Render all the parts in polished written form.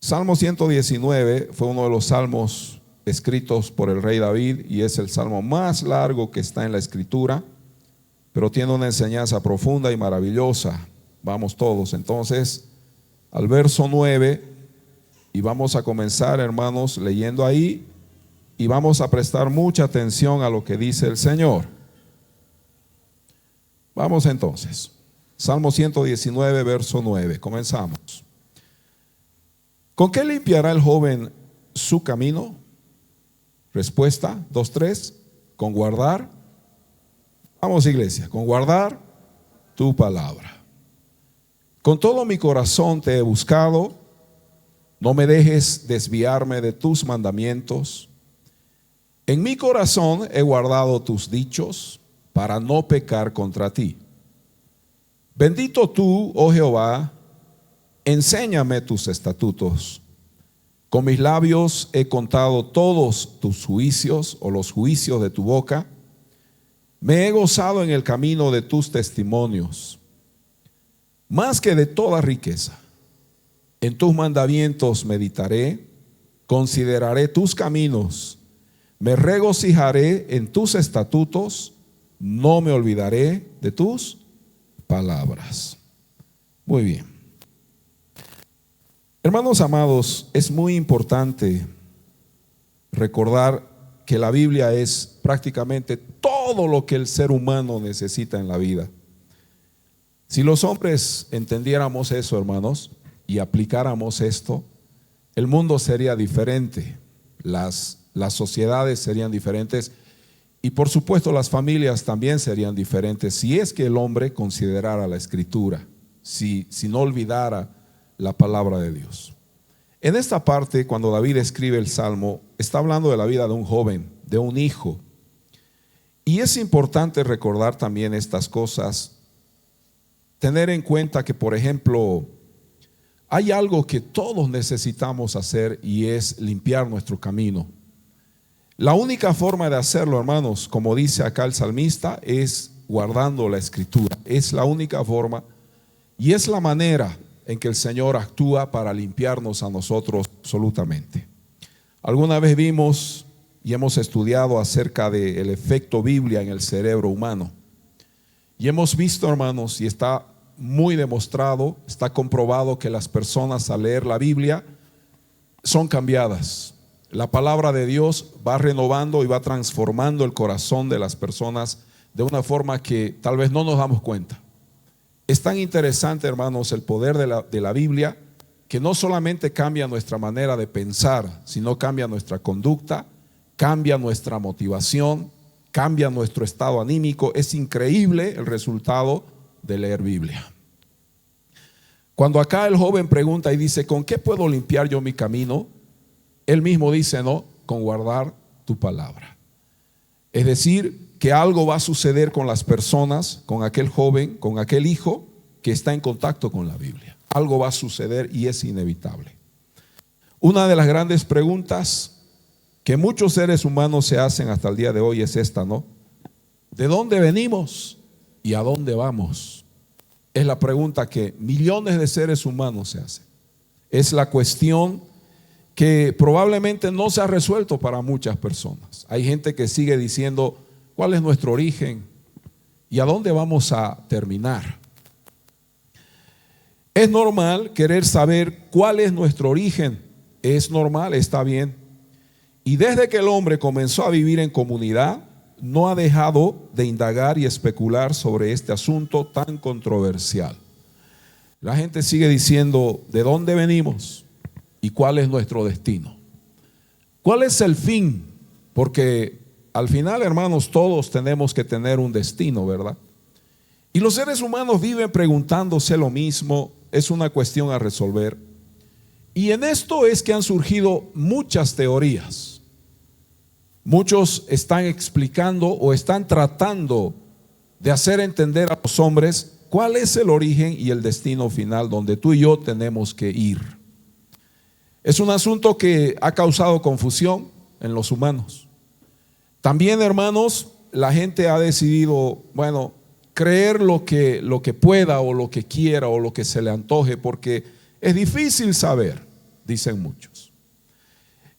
Salmo 119 fue uno de los salmos escritos por el rey David y es el salmo más largo que está en la escritura, pero tiene una enseñanza profunda y maravillosa. Vamos todos entonces al verso 9 y vamos a comenzar, hermanos, leyendo ahí y vamos a prestar mucha atención a lo que dice el Señor. Vamos entonces, Salmo 119, verso 9, comenzamos. ¿Con qué limpiará el joven su camino? Respuesta, 2-3, con guardar. Vamos, iglesia, con guardar tu palabra. Con todo mi corazón te he buscado, no me dejes desviarme de tus mandamientos. En mi corazón he guardado tus dichos para no pecar contra ti. Bendito tú, oh Jehová, enséñame tus estatutos. Con mis labios he contado todos tus juicios o los juicios de tu boca. Me he gozado en el camino de tus testimonios, más que de toda riqueza. En tus mandamientos meditaré, consideraré tus caminos, me regocijaré en tus estatutos, no me olvidaré de tus palabras. Muy bien. Hermanos amados, es muy importante recordar que la Biblia es prácticamente todo lo que el ser humano necesita en la vida. Si los hombres entendiéramos eso, hermanos, y aplicáramos esto, el mundo sería diferente, las sociedades serían diferentes y por supuesto las familias también serían diferentes si es que el hombre considerara la Escritura, si no olvidara la palabra de Dios. En esta parte, cuando David escribe el Salmo, está hablando de la vida de un joven, de un hijo. Y es importante recordar también estas cosas, tener en cuenta que, por ejemplo, hay algo que todos necesitamos hacer y es limpiar nuestro camino. La única forma de hacerlo, hermanos, como dice acá el salmista, es guardando la Escritura. Es la única forma y es la manera en que el Señor actúa para limpiarnos a nosotros absolutamente. Alguna vez vimos y hemos estudiado acerca del efecto Biblia en el cerebro humano. Y hemos visto, hermanos, y está muy demostrado, está comprobado que las personas al leer la Biblia son cambiadas. La palabra de Dios va renovando y va transformando el corazón de las personas de una forma que tal vez no nos damos cuenta. Es tan interesante, hermanos, el poder de la Biblia, que no solamente cambia nuestra manera de pensar, sino cambia nuestra conducta, cambia nuestra motivación, cambia nuestro estado anímico. Es increíble el resultado de leer Biblia. Cuando acá el joven pregunta y dice, ¿con qué puedo limpiar yo mi camino? Él mismo dice, no, con guardar tu palabra. Es decir, que algo va a suceder con las personas, con aquel joven, con aquel hijo que está en contacto con la Biblia. Algo va a suceder y es inevitable. Una de las grandes preguntas que muchos seres humanos se hacen hasta el día de hoy es esta, ¿no? ¿De dónde venimos y a dónde vamos? Es la pregunta que millones de seres humanos se hacen. Es la cuestión que probablemente no se ha resuelto para muchas personas. Hay gente que sigue diciendo, ¿cuál es nuestro origen? ¿Y a dónde vamos a terminar? Es normal querer saber cuál es nuestro origen. Es normal, está bien. Y desde que el hombre comenzó a vivir en comunidad, no ha dejado de indagar y especular sobre este asunto tan controversial. La gente sigue diciendo, ¿de dónde venimos? ¿Y cuál es nuestro destino? ¿Cuál es el fin? Porque al final, hermanos, todos tenemos que tener un destino, ¿verdad? Y los seres humanos viven preguntándose lo mismo, es una cuestión a resolver. Y en esto es que han surgido muchas teorías. Muchos están explicando o están tratando de hacer entender a los hombres cuál es el origen y el destino final donde tú y yo tenemos que ir. Es un asunto que ha causado confusión en los humanos. También, hermanos, la gente ha decidido, creer lo que pueda o lo que quiera o lo que se le antoje, porque es difícil saber. dicen muchos.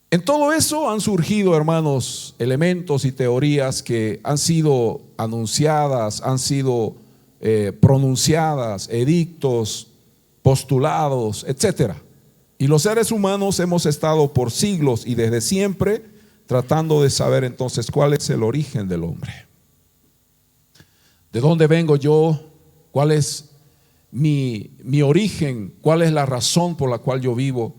En todo eso han surgido, hermanos, elementos y teorías que han sido anunciadas, han sido pronunciadas, edictos, postulados, etc. Y los seres humanos hemos estado por siglos y desde siempre tratando de saber entonces cuál es el origen del hombre. ¿De dónde vengo yo? ¿Cuál es mi origen? ¿Cuál es la razón por la cual yo vivo?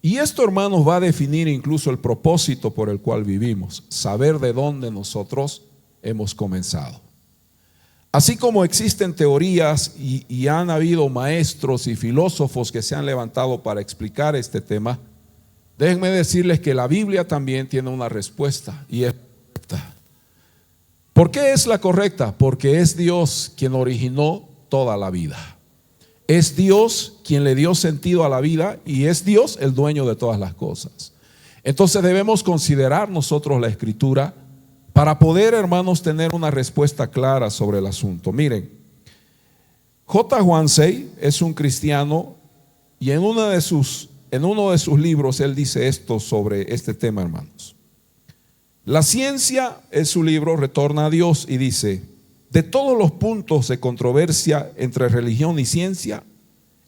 Y esto, hermanos, va a definir incluso el propósito por el cual vivimos, saber de dónde nosotros hemos comenzado. Así como existen teorías y han habido maestros y filósofos que se han levantado para explicar este tema, déjenme decirles que la Biblia también tiene una respuesta y es correcta. ¿Por qué es la correcta? Porque es Dios quien originó toda la vida. Es Dios quien le dio sentido a la vida y es Dios el dueño de todas las cosas. Entonces debemos considerar nosotros la Escritura para poder, hermanos, tener una respuesta clara sobre el asunto. Miren, J. Hwansei es un cristiano y en uno de sus libros él dice esto sobre este tema, hermanos. La ciencia, en su libro, retorna a Dios y dice: de todos los puntos de controversia entre religión y ciencia,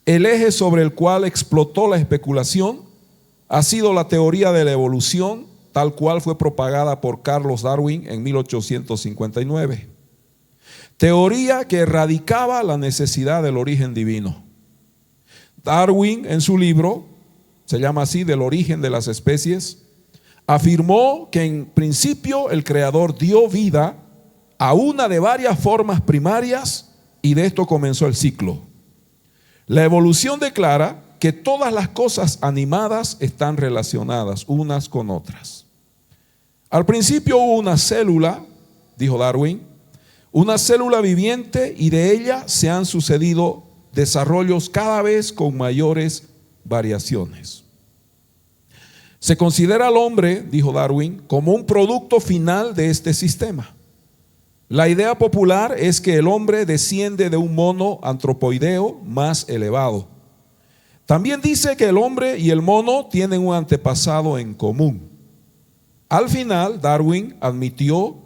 el eje sobre el cual explotó la especulación ha sido la teoría de la evolución, tal cual fue propagada por Carlos Darwin en 1859. Teoría que erradicaba la necesidad del origen divino. Darwin, en su libro, se llama así, Del origen de las especies, afirmó que en principio el Creador dio vida a una de varias formas primarias y de esto comenzó el ciclo. La evolución declara que todas las cosas animadas están relacionadas unas con otras. Al principio hubo una célula, dijo Darwin, una célula viviente, y de ella se han sucedido desarrollos cada vez con mayores variaciones. Se considera al hombre, dijo Darwin, como un producto final de este sistema. La idea popular es que el hombre desciende de un mono antropoideo más elevado. También dice que el hombre y el mono tienen un antepasado en común. Al final, Darwin admitió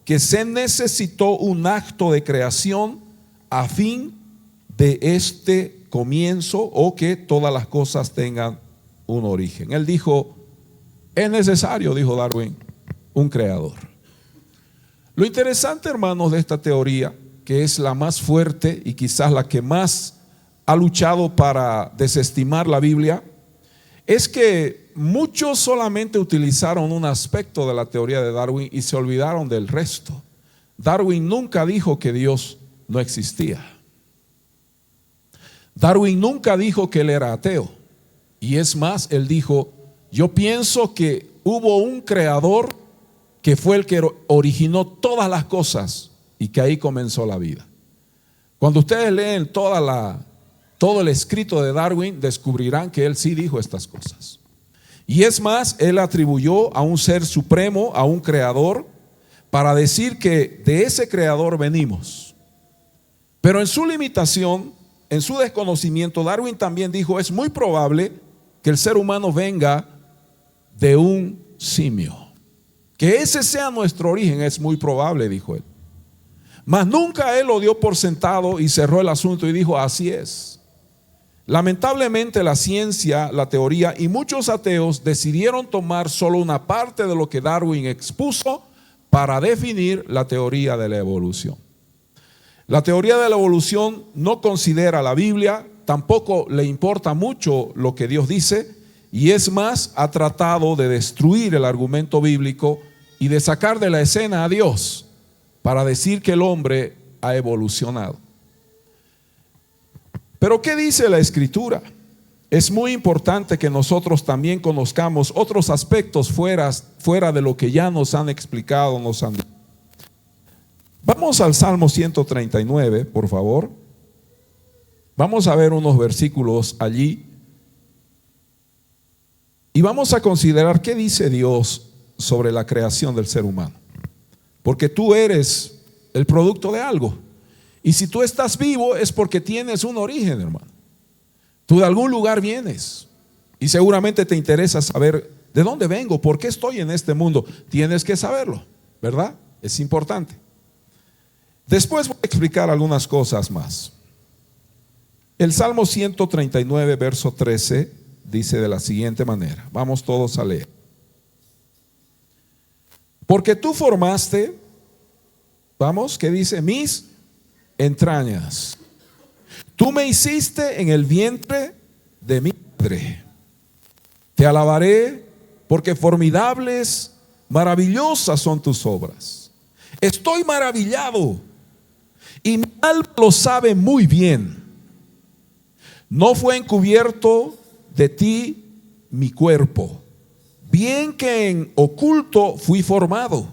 que se necesitó un acto de creación a fin de este comienzo o que todas las cosas tengan un origen. Él dijo: es necesario, dijo Darwin, un creador. Lo interesante, hermanos, de esta teoría, que es la más fuerte y quizás la que más ha luchado para desestimar la Biblia, es que muchos solamente utilizaron un aspecto de la teoría de Darwin y se olvidaron del resto. Darwin nunca dijo que Dios no existía. Darwin nunca dijo que él era ateo. Y es más, él dijo: yo pienso que hubo un creador que fue el que originó todas las cosas y que ahí comenzó la vida. Cuando ustedes leen todo el escrito de Darwin, descubrirán que él sí dijo estas cosas. Y es más, él atribuyó a un ser supremo, a un creador, para decir que de ese creador venimos. Pero en su limitación, en su desconocimiento, Darwin también dijo: es muy probable que el ser humano venga de un simio. Que ese sea nuestro origen es muy probable, dijo él. Mas nunca él lo dio por sentado y cerró el asunto y dijo: así es. Lamentablemente la ciencia, la teoría y muchos ateos decidieron tomar solo una parte de lo que Darwin expuso para definir la teoría de la evolución. La teoría de la evolución no considera la Biblia, tampoco le importa mucho lo que Dios dice, y es más, ha tratado de destruir el argumento bíblico y de sacar de la escena a Dios para decir que el hombre ha evolucionado. Pero ¿qué dice la Escritura? Es muy importante que nosotros también conozcamos otros aspectos fuera de lo que ya nos han explicado, nos han dicho. Vamos al Salmo 139, por favor. Vamos a ver unos versículos allí y vamos a considerar qué dice Dios sobre la creación del ser humano. Porque tú eres el producto de algo. Y si tú estás vivo es porque tienes un origen, hermano. Tú de algún lugar vienes. Y seguramente te interesa saber de dónde vengo, por qué estoy en este mundo. Tienes que saberlo, ¿verdad? Es importante. Después voy a explicar algunas cosas más. El Salmo 139, verso 13, dice de la siguiente manera. Vamos todos a leer. Porque tú formaste, vamos, ¿qué dice? Mis entrañas. Tú me hiciste en el vientre de mi madre. Te alabaré porque formidables, maravillosas son tus obras. Estoy maravillado y mi alma lo sabe muy bien. No fue encubierto de ti mi cuerpo, bien que en oculto fui formado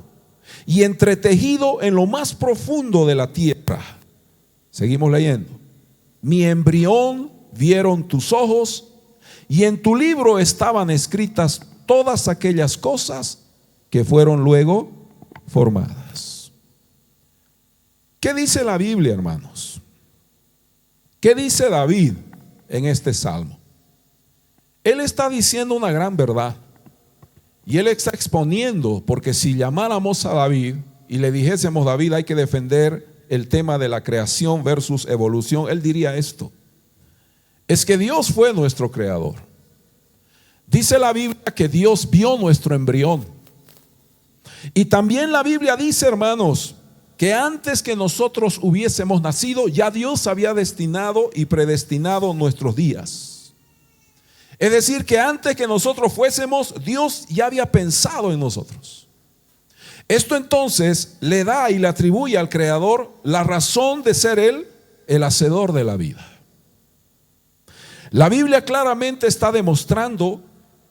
y entretejido en lo más profundo de la tierra. Seguimos leyendo. Mi embrión vieron tus ojos y en tu libro estaban escritas todas aquellas cosas que fueron luego formadas. ¿Qué dice la Biblia, hermanos? ¿Qué dice David en este salmo? Él está diciendo una gran verdad y él está exponiendo, porque si llamáramos a David y le dijésemos, David, hay que defender el tema de la creación versus evolución, él diría esto: es que Dios fue nuestro creador. Dice la Biblia que Dios vio nuestro embrión. Y también la Biblia dice, hermanos, que antes que nosotros hubiésemos nacido, ya Dios había destinado y predestinado nuestros días. Es decir, que antes que nosotros fuésemos, Dios ya había pensado en nosotros. Esto entonces le da y le atribuye al Creador la razón de ser Él el hacedor de la vida. La Biblia claramente está demostrando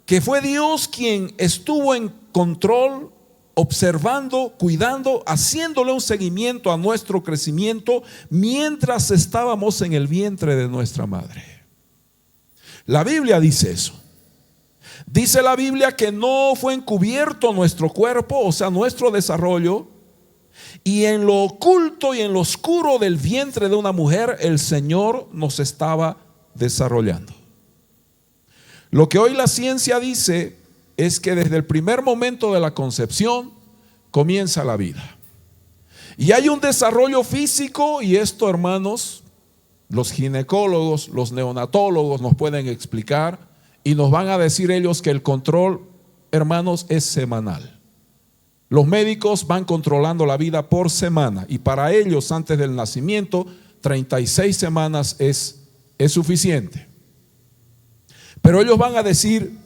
que fue Dios quien estuvo en control, observando, cuidando, haciéndole un seguimiento a nuestro crecimiento mientras estábamos en el vientre de nuestra madre. La Biblia dice eso. Dice la Biblia que no fue encubierto nuestro cuerpo, o sea, nuestro desarrollo, y en lo oculto y en lo oscuro del vientre de una mujer el Señor nos estaba desarrollando. Lo que hoy la ciencia dice es que desde el primer momento de la concepción comienza la vida. Y hay un desarrollo físico, y esto, hermanos, los ginecólogos, los neonatólogos nos pueden explicar y nos van a decir ellos que el control, hermanos, es semanal. Los médicos van controlando la vida por semana y para ellos antes del nacimiento 36 semanas es suficiente. Pero ellos van a decir,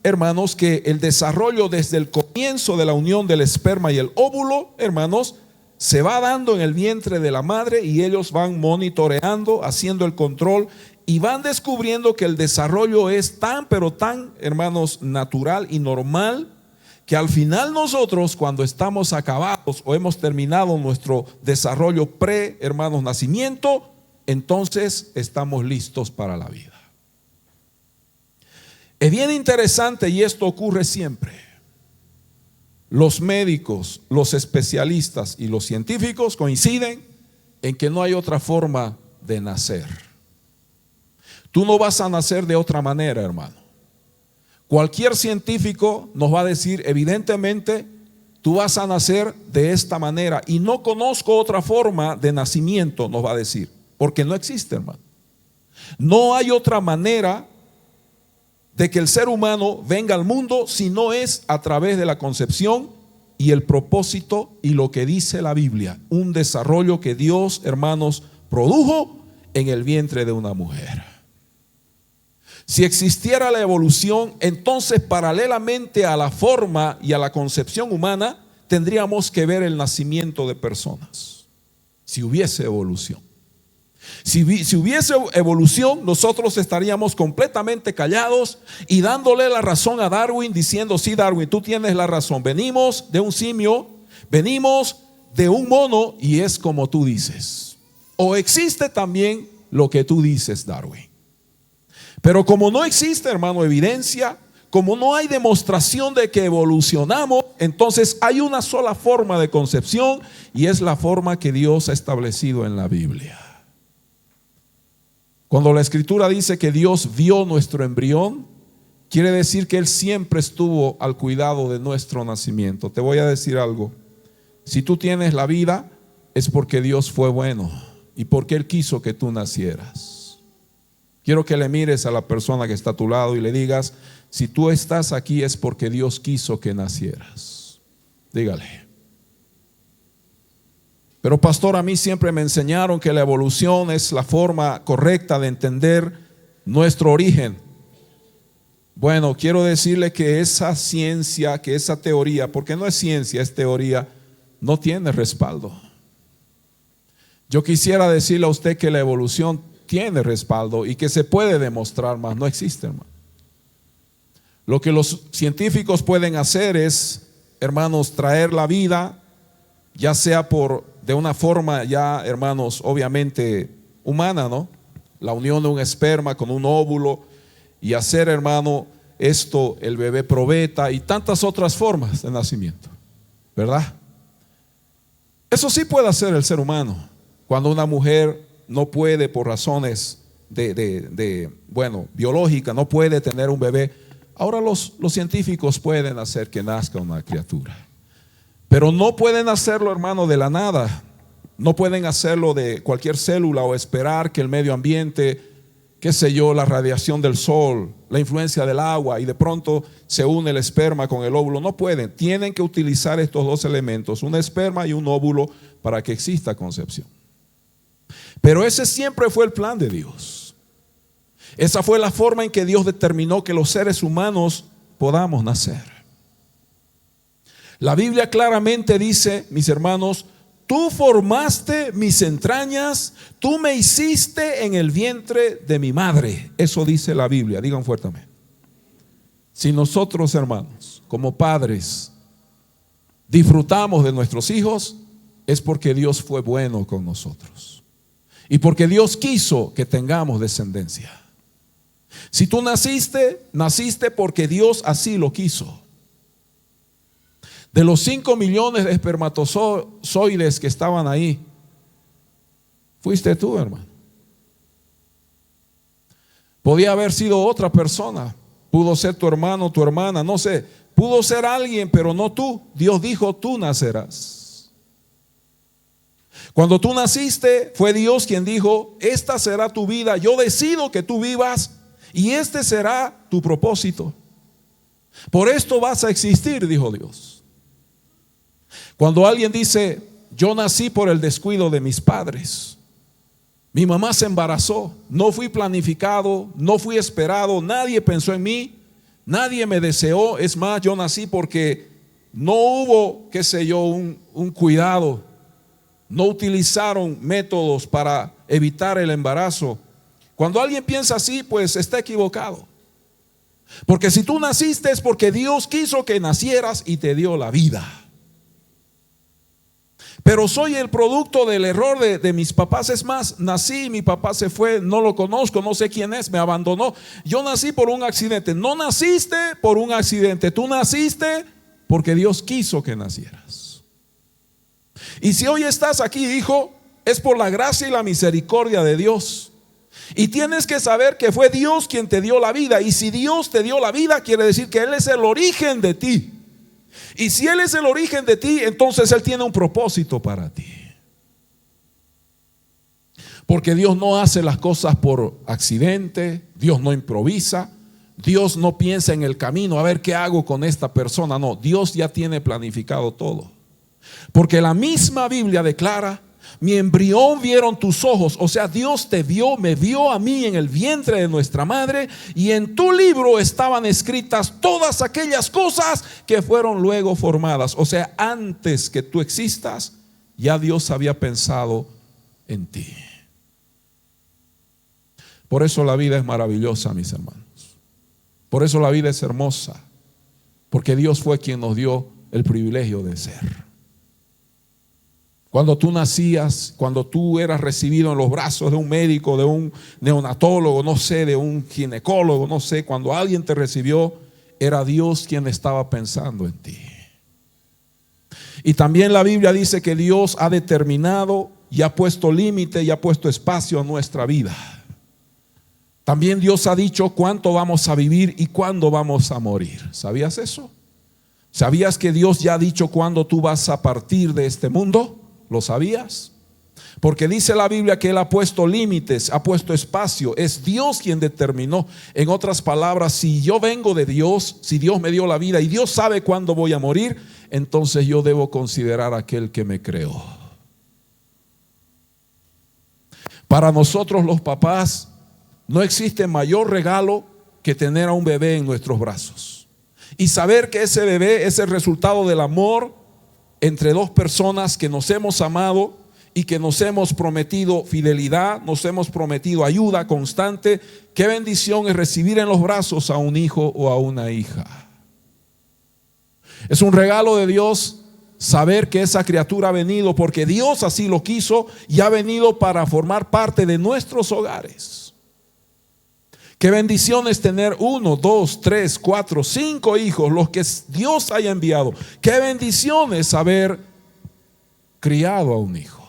hermanos, que el desarrollo desde el comienzo de la unión del esperma y el óvulo, hermanos, se va dando en el vientre de la madre y ellos van monitoreando, haciendo el control y van descubriendo que el desarrollo es tan, pero tan, hermanos, natural y normal, que al final nosotros, cuando estamos acabados o hemos terminado nuestro desarrollo hermanos, nacimiento, entonces estamos listos para la vida. Es bien interesante y esto ocurre siempre. Los médicos, los especialistas y los científicos coinciden en que no hay otra forma de nacer. Tú no vas a nacer de otra manera, hermano. Cualquier científico nos va a decir, evidentemente, tú vas a nacer de esta manera y no conozco otra forma de nacimiento, nos va a decir, porque no existe, hermano. No hay otra manera de que el ser humano venga al mundo si no es a través de la concepción y el propósito y lo que dice la Biblia, un desarrollo que Dios, hermanos, produjo en el vientre de una mujer. Si existiera la evolución, entonces paralelamente a la forma y a la concepción humana, tendríamos que ver el nacimiento de personas, si hubiese evolución. Si hubiese evolución, nosotros estaríamos completamente callados y dándole la razón a Darwin, diciendo, sí, Darwin, tú tienes la razón, venimos de un simio, venimos de un mono y es como tú dices. O existe también lo que tú dices, Darwin. Pero como no existe, hermano, evidencia, como no hay demostración de que evolucionamos, entonces hay una sola forma de concepción y es la forma que Dios ha establecido en la Biblia. Cuando la Escritura dice que Dios vio nuestro embrión, quiere decir que Él siempre estuvo al cuidado de nuestro nacimiento. Te voy a decir algo: si tú tienes la vida, es porque Dios fue bueno y porque Él quiso que tú nacieras. Quiero que le mires a la persona que está a tu lado y le digas: si tú estás aquí es porque Dios quiso que nacieras. Dígale. Pero pastor, a mí siempre me enseñaron que la evolución es la forma correcta de entender nuestro origen. Bueno, quiero decirle que esa ciencia, que esa teoría, porque no es ciencia, es teoría, no tiene respaldo. Yo quisiera decirle a usted que la evolución tiene respaldo y que se puede demostrar, más no existe, hermano. Lo que los científicos pueden hacer es, hermanos, traer la vida, ya sea de una forma ya, hermanos, obviamente humana, ¿no? La unión de un esperma con un óvulo y hacer, hermano, esto, el bebé probeta y tantas otras formas de nacimiento, ¿verdad? Eso sí puede hacer el ser humano. Cuando una mujer no puede, por razones biológicas, no puede tener un bebé, ahora los científicos pueden hacer que nazca una criatura. Pero no pueden hacerlo, hermano, de la nada. No pueden hacerlo de cualquier célula o esperar que el medio ambiente, qué sé yo, la radiación del sol, la influencia del agua, y de pronto se une el esperma con el óvulo. No pueden. Tienen que utilizar estos dos elementos, un esperma y un óvulo, para que exista concepción. Pero ese siempre fue el plan de Dios. Esa fue la forma en que Dios determinó que los seres humanos podamos nacer. La Biblia claramente dice, mis hermanos: tú formaste mis entrañas, tú me hiciste en el vientre de mi madre. Eso dice la Biblia, digan fuertemente. Si nosotros, hermanos, como padres, disfrutamos de nuestros hijos, es porque Dios fue bueno con nosotros y porque Dios quiso que tengamos descendencia. Si tú naciste porque Dios así lo quiso. De los 5 millones de espermatozoides que estaban ahí, fuiste tú, hermano. Podía haber sido otra persona, pudo ser tu hermano, tu hermana, no sé, pudo ser alguien, pero no tú. Dios dijo: tú nacerás. Cuando tú naciste, fue Dios quien dijo: esta será tu vida, yo decido que tú vivas y este será tu propósito. Por esto vas a existir, dijo Dios. Cuando alguien dice: yo nací por el descuido de mis padres, mi mamá se embarazó, no fui planificado, no fui esperado, nadie pensó en mí, nadie me deseó, es más, yo nací porque no hubo, qué sé yo, un cuidado, no utilizaron métodos para evitar el embarazo. Cuando alguien piensa así, pues está equivocado. Porque si tú naciste es porque Dios quiso que nacieras y te dio la vida. Pero soy el producto del error de mis papás. Es más, nací, mi papá se fue, no lo conozco, no sé quién es, me abandonó. Yo nací por un accidente. No naciste por un accidente, tú naciste porque Dios quiso que nacieras. Y si hoy estás aquí, hijo, es por la gracia y la misericordia de Dios. Y tienes que saber que fue Dios quien te dio la vida. Y si Dios te dio la vida, quiere decir que Él es el origen de ti. Y si Él es el origen de ti, entonces Él tiene un propósito para ti. Porque Dios no hace las cosas por accidente, Dios no improvisa, Dios no piensa en el camino, a ver qué hago con esta persona. No, Dios ya tiene planificado todo. Porque la misma Biblia declara: mi embrión vieron tus ojos. O sea, Dios te vio, me vio a mí en el vientre de nuestra madre, y en tu libro estaban escritas todas aquellas cosas que fueron luego formadas. O sea, antes que tú existas, ya Dios había pensado en ti. Por eso la vida es maravillosa, mis hermanos. Por eso la vida es hermosa. Porque Dios fue quien nos dio el privilegio de ser. Cuando tú nacías, cuando tú eras recibido en los brazos de un médico, de un neonatólogo, no sé, de un ginecólogo, no sé, cuando alguien te recibió, era Dios quien estaba pensando en ti. Y también la Biblia dice que Dios ha determinado y ha puesto límite y ha puesto espacio a nuestra vida. También Dios ha dicho cuánto vamos a vivir y cuándo vamos a morir. ¿Sabías eso? ¿Sabías que Dios ya ha dicho cuándo tú vas a partir de este mundo? ¿Lo sabías? Porque dice la Biblia que Él ha puesto límites, ha puesto espacio. Es Dios quien determinó. En otras palabras, si yo vengo de Dios, si Dios me dio la vida y Dios sabe cuándo voy a morir, entonces yo debo considerar a aquel que me creó. Para nosotros los papás, no existe mayor regalo que tener a un bebé en nuestros brazos y saber que ese bebé es el resultado del amor entre dos personas que nos hemos amado y que nos hemos prometido fidelidad, nos hemos prometido ayuda constante. Qué bendición es recibir en los brazos a un hijo o a una hija. Es un regalo de Dios saber que esa criatura ha venido porque Dios así lo quiso y ha venido para formar parte de nuestros hogares. Qué bendición es tener 1, 2, 3, 4, 5 hijos, los que Dios haya enviado. Qué bendición es haber criado a un hijo.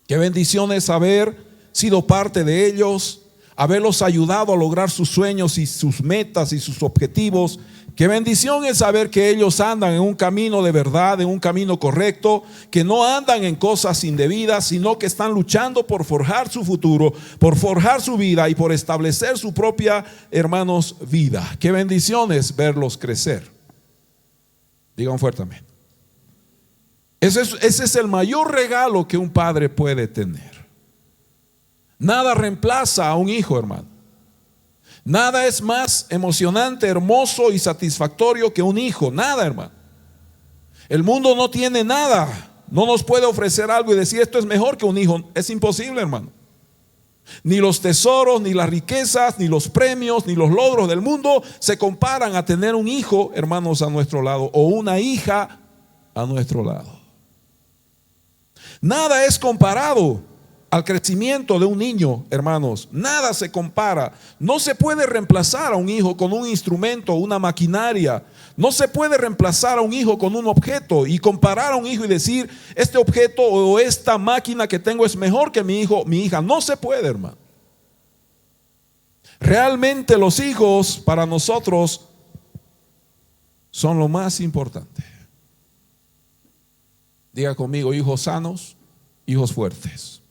Qué bendición es haber sido parte de ellos, haberlos ayudado a lograr sus sueños y sus metas y sus objetivos. Qué bendición es saber que ellos andan en un camino de verdad, en un camino correcto, que no andan en cosas indebidas, sino que están luchando por forjar su futuro, por forjar su vida y por establecer su propia, hermanos, vida. Qué bendición es verlos crecer. Digan fuertemente. Ese es el mayor regalo que un padre puede tener. Nada reemplaza a un hijo, hermano. Nada es más emocionante, hermoso y satisfactorio que un hijo. Nada, hermano. El mundo no tiene nada. No nos puede ofrecer algo y decir esto es mejor que un hijo. Es imposible, hermano. Ni los tesoros, ni las riquezas, ni los premios, ni los logros del mundo se comparan a tener un hijo, hermanos, a nuestro lado, o una hija a nuestro lado. Nada es comparado al crecimiento de un niño, hermanos. Nada se compara. No se puede reemplazar a un hijo con un instrumento, una maquinaria. No se puede reemplazar a un hijo con un objeto y comparar a un hijo y decir este objeto o esta máquina que tengo es mejor que mi hijo, mi hija. No se puede, hermano. Realmente los hijos para nosotros son lo más importante. Diga conmigo, hijos sanos, hijos fuertes.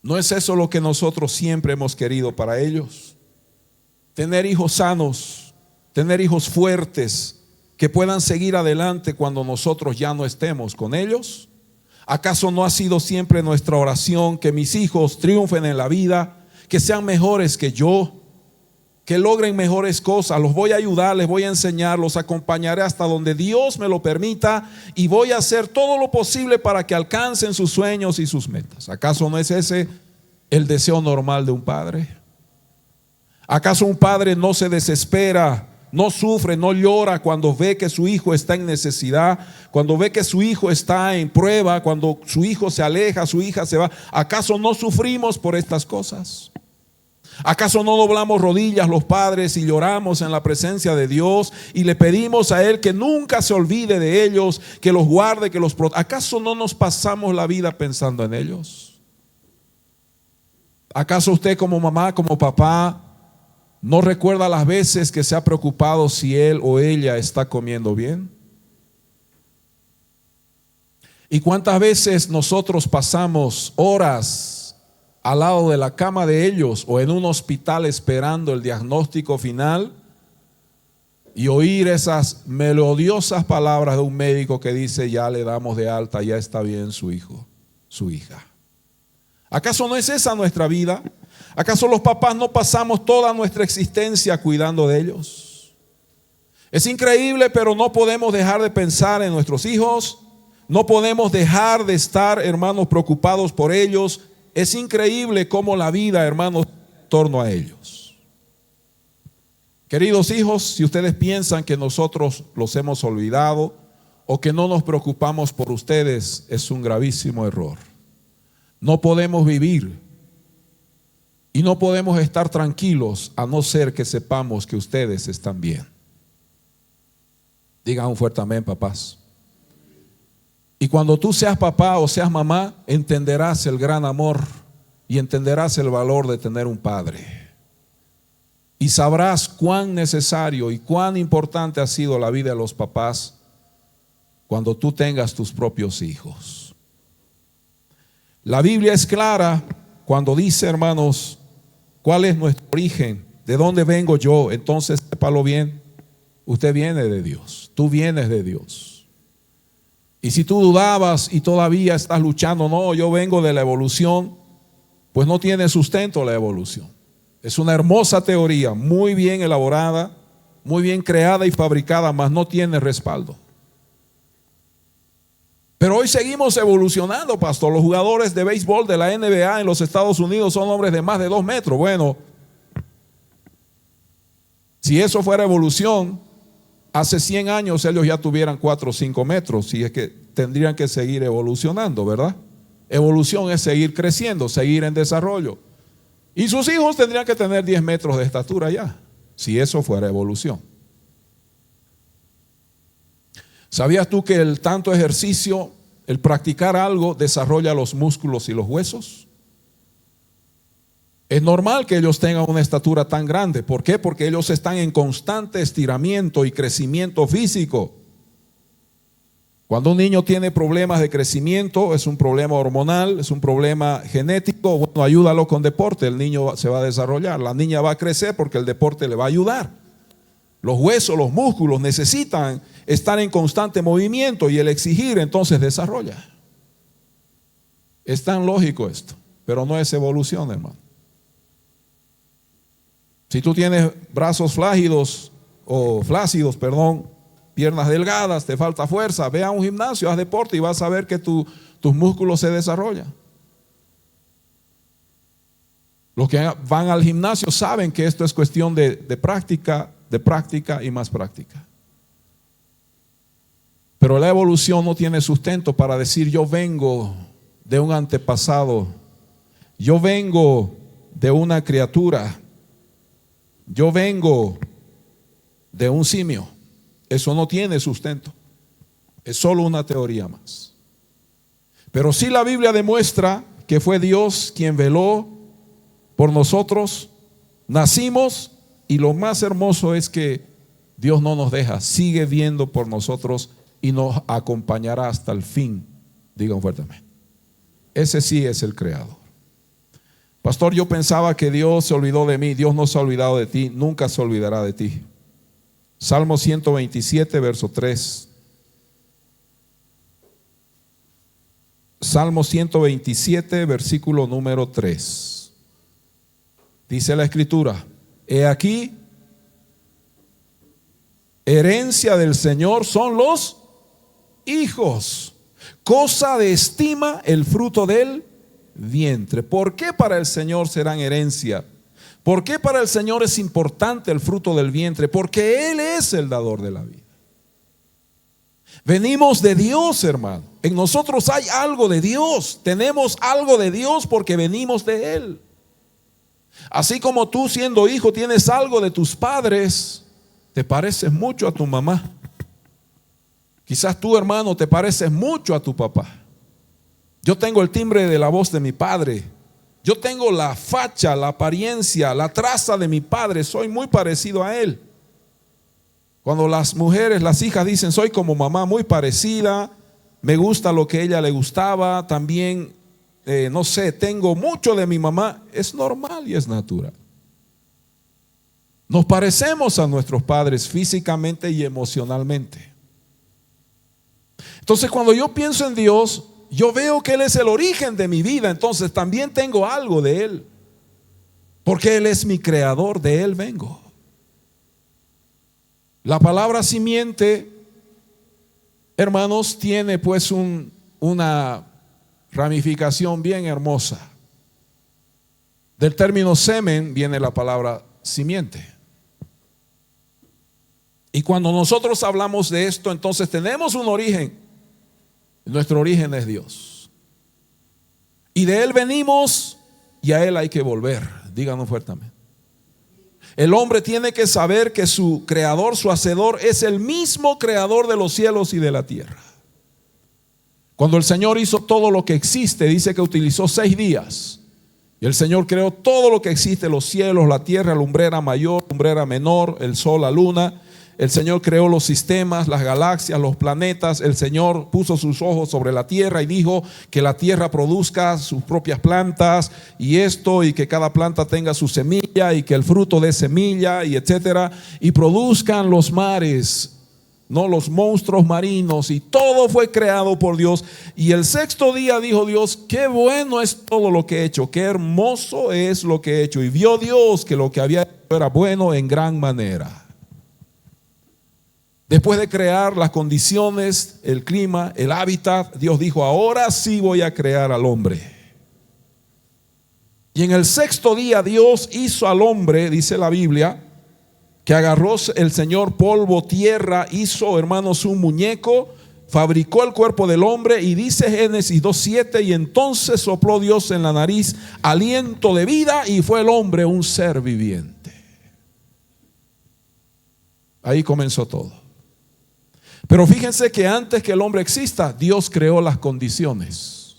¿No es eso lo que nosotros siempre hemos querido para ellos? Tener hijos sanos, tener hijos fuertes que puedan seguir adelante cuando nosotros ya no estemos con ellos. ¿Acaso no ha sido siempre nuestra oración que mis hijos triunfen en la vida, que sean mejores que yo, que logren mejores cosas? Los voy a ayudar, les voy a enseñar, los acompañaré hasta donde Dios me lo permita y voy a hacer todo lo posible para que alcancen sus sueños y sus metas. ¿Acaso no es ese el deseo normal de un padre? ¿Acaso un padre no se desespera, no sufre, no llora cuando ve que su hijo está en necesidad, cuando ve que su hijo está en prueba, cuando su hijo se aleja, su hija se va? ¿Acaso no sufrimos por estas cosas? ¿Acaso no doblamos rodillas los padres y lloramos en la presencia de Dios y le pedimos a Él que nunca se olvide de ellos, que los guarde, que los proteja? ¿Acaso no nos pasamos la vida pensando en ellos? ¿Acaso usted como mamá, como papá, no recuerda las veces que se ha preocupado si él o ella está comiendo bien? ¿Y cuántas veces nosotros pasamos horas al lado de la cama de ellos o en un hospital esperando el diagnóstico final y oír esas melodiosas palabras de un médico que dice ya le damos de alta, ya está bien su hijo, su hija? ¿Acaso no es esa nuestra vida? ¿Acaso los papás no pasamos toda nuestra existencia cuidando de ellos? Es increíble, pero no podemos dejar de pensar en nuestros hijos. No podemos dejar de estar, hermanos, preocupados por ellos. Es increíble cómo la vida, hermanos, en torno a ellos. Queridos hijos, si ustedes piensan que nosotros los hemos olvidado o que no nos preocupamos por ustedes, es un gravísimo error. No podemos vivir y no podemos estar tranquilos a no ser que sepamos que ustedes están bien. Digan un fuerte amén, papás. Y cuando tú seas papá o seas mamá, entenderás el gran amor y entenderás el valor de tener un padre. Y sabrás cuán necesario y cuán importante ha sido la vida de los papás cuando tú tengas tus propios hijos. La Biblia es clara cuando dice, hermanos, cuál es nuestro origen, de dónde vengo yo. Entonces, sépalo bien, usted viene de Dios, tú vienes de Dios. Y si tú dudabas y todavía estás luchando, no, yo vengo de la evolución, pues no tiene sustento la evolución. Es una hermosa teoría, muy bien elaborada, muy bien creada y fabricada, mas no tiene respaldo. Pero hoy seguimos evolucionando, pastor. Los jugadores de béisbol de la NBA en los Estados Unidos son hombres de más de 2 metros. Bueno, si eso fuera evolución, hace 100 años ellos ya tuvieran 4 o 5 metros. Si es que tendrían que seguir evolucionando, ¿verdad? Evolución es seguir creciendo, seguir en desarrollo. Y sus hijos tendrían que tener 10 metros de estatura ya, si eso fuera evolución. ¿Sabías tú que el tanto ejercicio, el practicar algo, desarrolla los músculos y los huesos? Es normal que ellos tengan una estatura tan grande. ¿Por qué? Porque ellos están en constante estiramiento y crecimiento físico. Cuando un niño tiene problemas de crecimiento, es un problema hormonal, es un problema genético, bueno, ayúdalo con deporte, el niño se va a desarrollar, la niña va a crecer porque el deporte le va a ayudar. Los huesos, los músculos necesitan estar en constante movimiento y el exigir entonces desarrolla. Es tan lógico esto, pero no es evolución, hermano. Si tú tienes brazos flácidos, piernas delgadas, te falta fuerza, ve a un gimnasio, haz deporte y vas a ver que tus músculos se desarrollan. Los que van al gimnasio saben que esto es cuestión de práctica y más práctica. Pero la evolución no tiene sustento para decir yo vengo de un antepasado, yo vengo de una criatura, yo vengo de un simio. Eso no tiene sustento, es solo una teoría más. Pero sí la Biblia demuestra que fue Dios quien veló por nosotros, nacimos y lo más hermoso es que Dios no nos deja, sigue viendo por nosotros y nos acompañará hasta el fin. Digan fuertemente, ese sí es el creador. Pastor, yo pensaba que Dios se olvidó de mí. Dios no se ha olvidado de ti, nunca se olvidará de ti. Salmo 127, verso 3. Salmo 127, versículo número 3. Dice la Escritura: he aquí, herencia del Señor son los hijos, cosa de estima el fruto del vientre. ¿Por qué para el Señor serán herencia? ¿Por qué para el Señor es importante el fruto del vientre? Porque Él es el dador de la vida. Venimos de Dios, hermano. En nosotros hay algo de Dios. Tenemos algo de Dios porque venimos de Él. Así como tú, siendo hijo, tienes algo de tus padres, te pareces mucho a tu mamá. Quizás tú, hermano, te pareces mucho a tu papá. Yo tengo el timbre de la voz de mi padre. Yo tengo la facha, la apariencia, la traza de mi padre. Soy muy parecido a él. Cuando las mujeres, las hijas dicen soy como mamá, muy parecida, me gusta lo que a ella le gustaba, también, no sé, tengo mucho de mi mamá, es normal y es natural. Nos parecemos a nuestros padres físicamente y emocionalmente. Entonces, cuando yo pienso en Dios, yo veo que Él es el origen de mi vida, entonces también tengo algo de Él, porque Él es mi creador, de Él vengo. La palabra simiente, hermanos, tiene pues una ramificación bien hermosa. Del término semen viene la palabra simiente. Y cuando nosotros hablamos de esto, entonces tenemos un origen. Nuestro origen es Dios. Y de Él venimos y a Él hay que volver. Díganos fuertemente. El hombre tiene que saber que su creador, su hacedor, es el mismo creador de los cielos y de la tierra. Cuando el Señor hizo todo lo que existe, dice que utilizó 6 días. Y el Señor creó todo lo que existe, los cielos, la tierra, la lumbrera mayor, lumbrera menor, el sol, la luna. El Señor creó los sistemas, las galaxias, los planetas. El Señor puso sus ojos sobre la tierra y dijo que la tierra produzca sus propias plantas y esto, y que cada planta tenga su semilla y que el fruto dé semilla y etcétera, y produzcan los mares, no los monstruos marinos, y todo fue creado por Dios. Y el 6º día dijo Dios: qué bueno es todo lo que he hecho, qué hermoso es lo que he hecho. Y vio Dios que lo que había hecho era bueno en gran manera. Después de crear las condiciones, el clima, el hábitat, Dios dijo: ahora sí voy a crear al hombre. Y en el 6º día Dios hizo al hombre, dice la Biblia, que agarró el Señor polvo, tierra, hizo, hermanos, un muñeco, fabricó el cuerpo del hombre, y dice Génesis 2:7: y entonces sopló Dios en la nariz aliento de vida, y fue el hombre un ser viviente. Ahí comenzó todo. Pero fíjense que antes que el hombre exista, Dios creó las condiciones.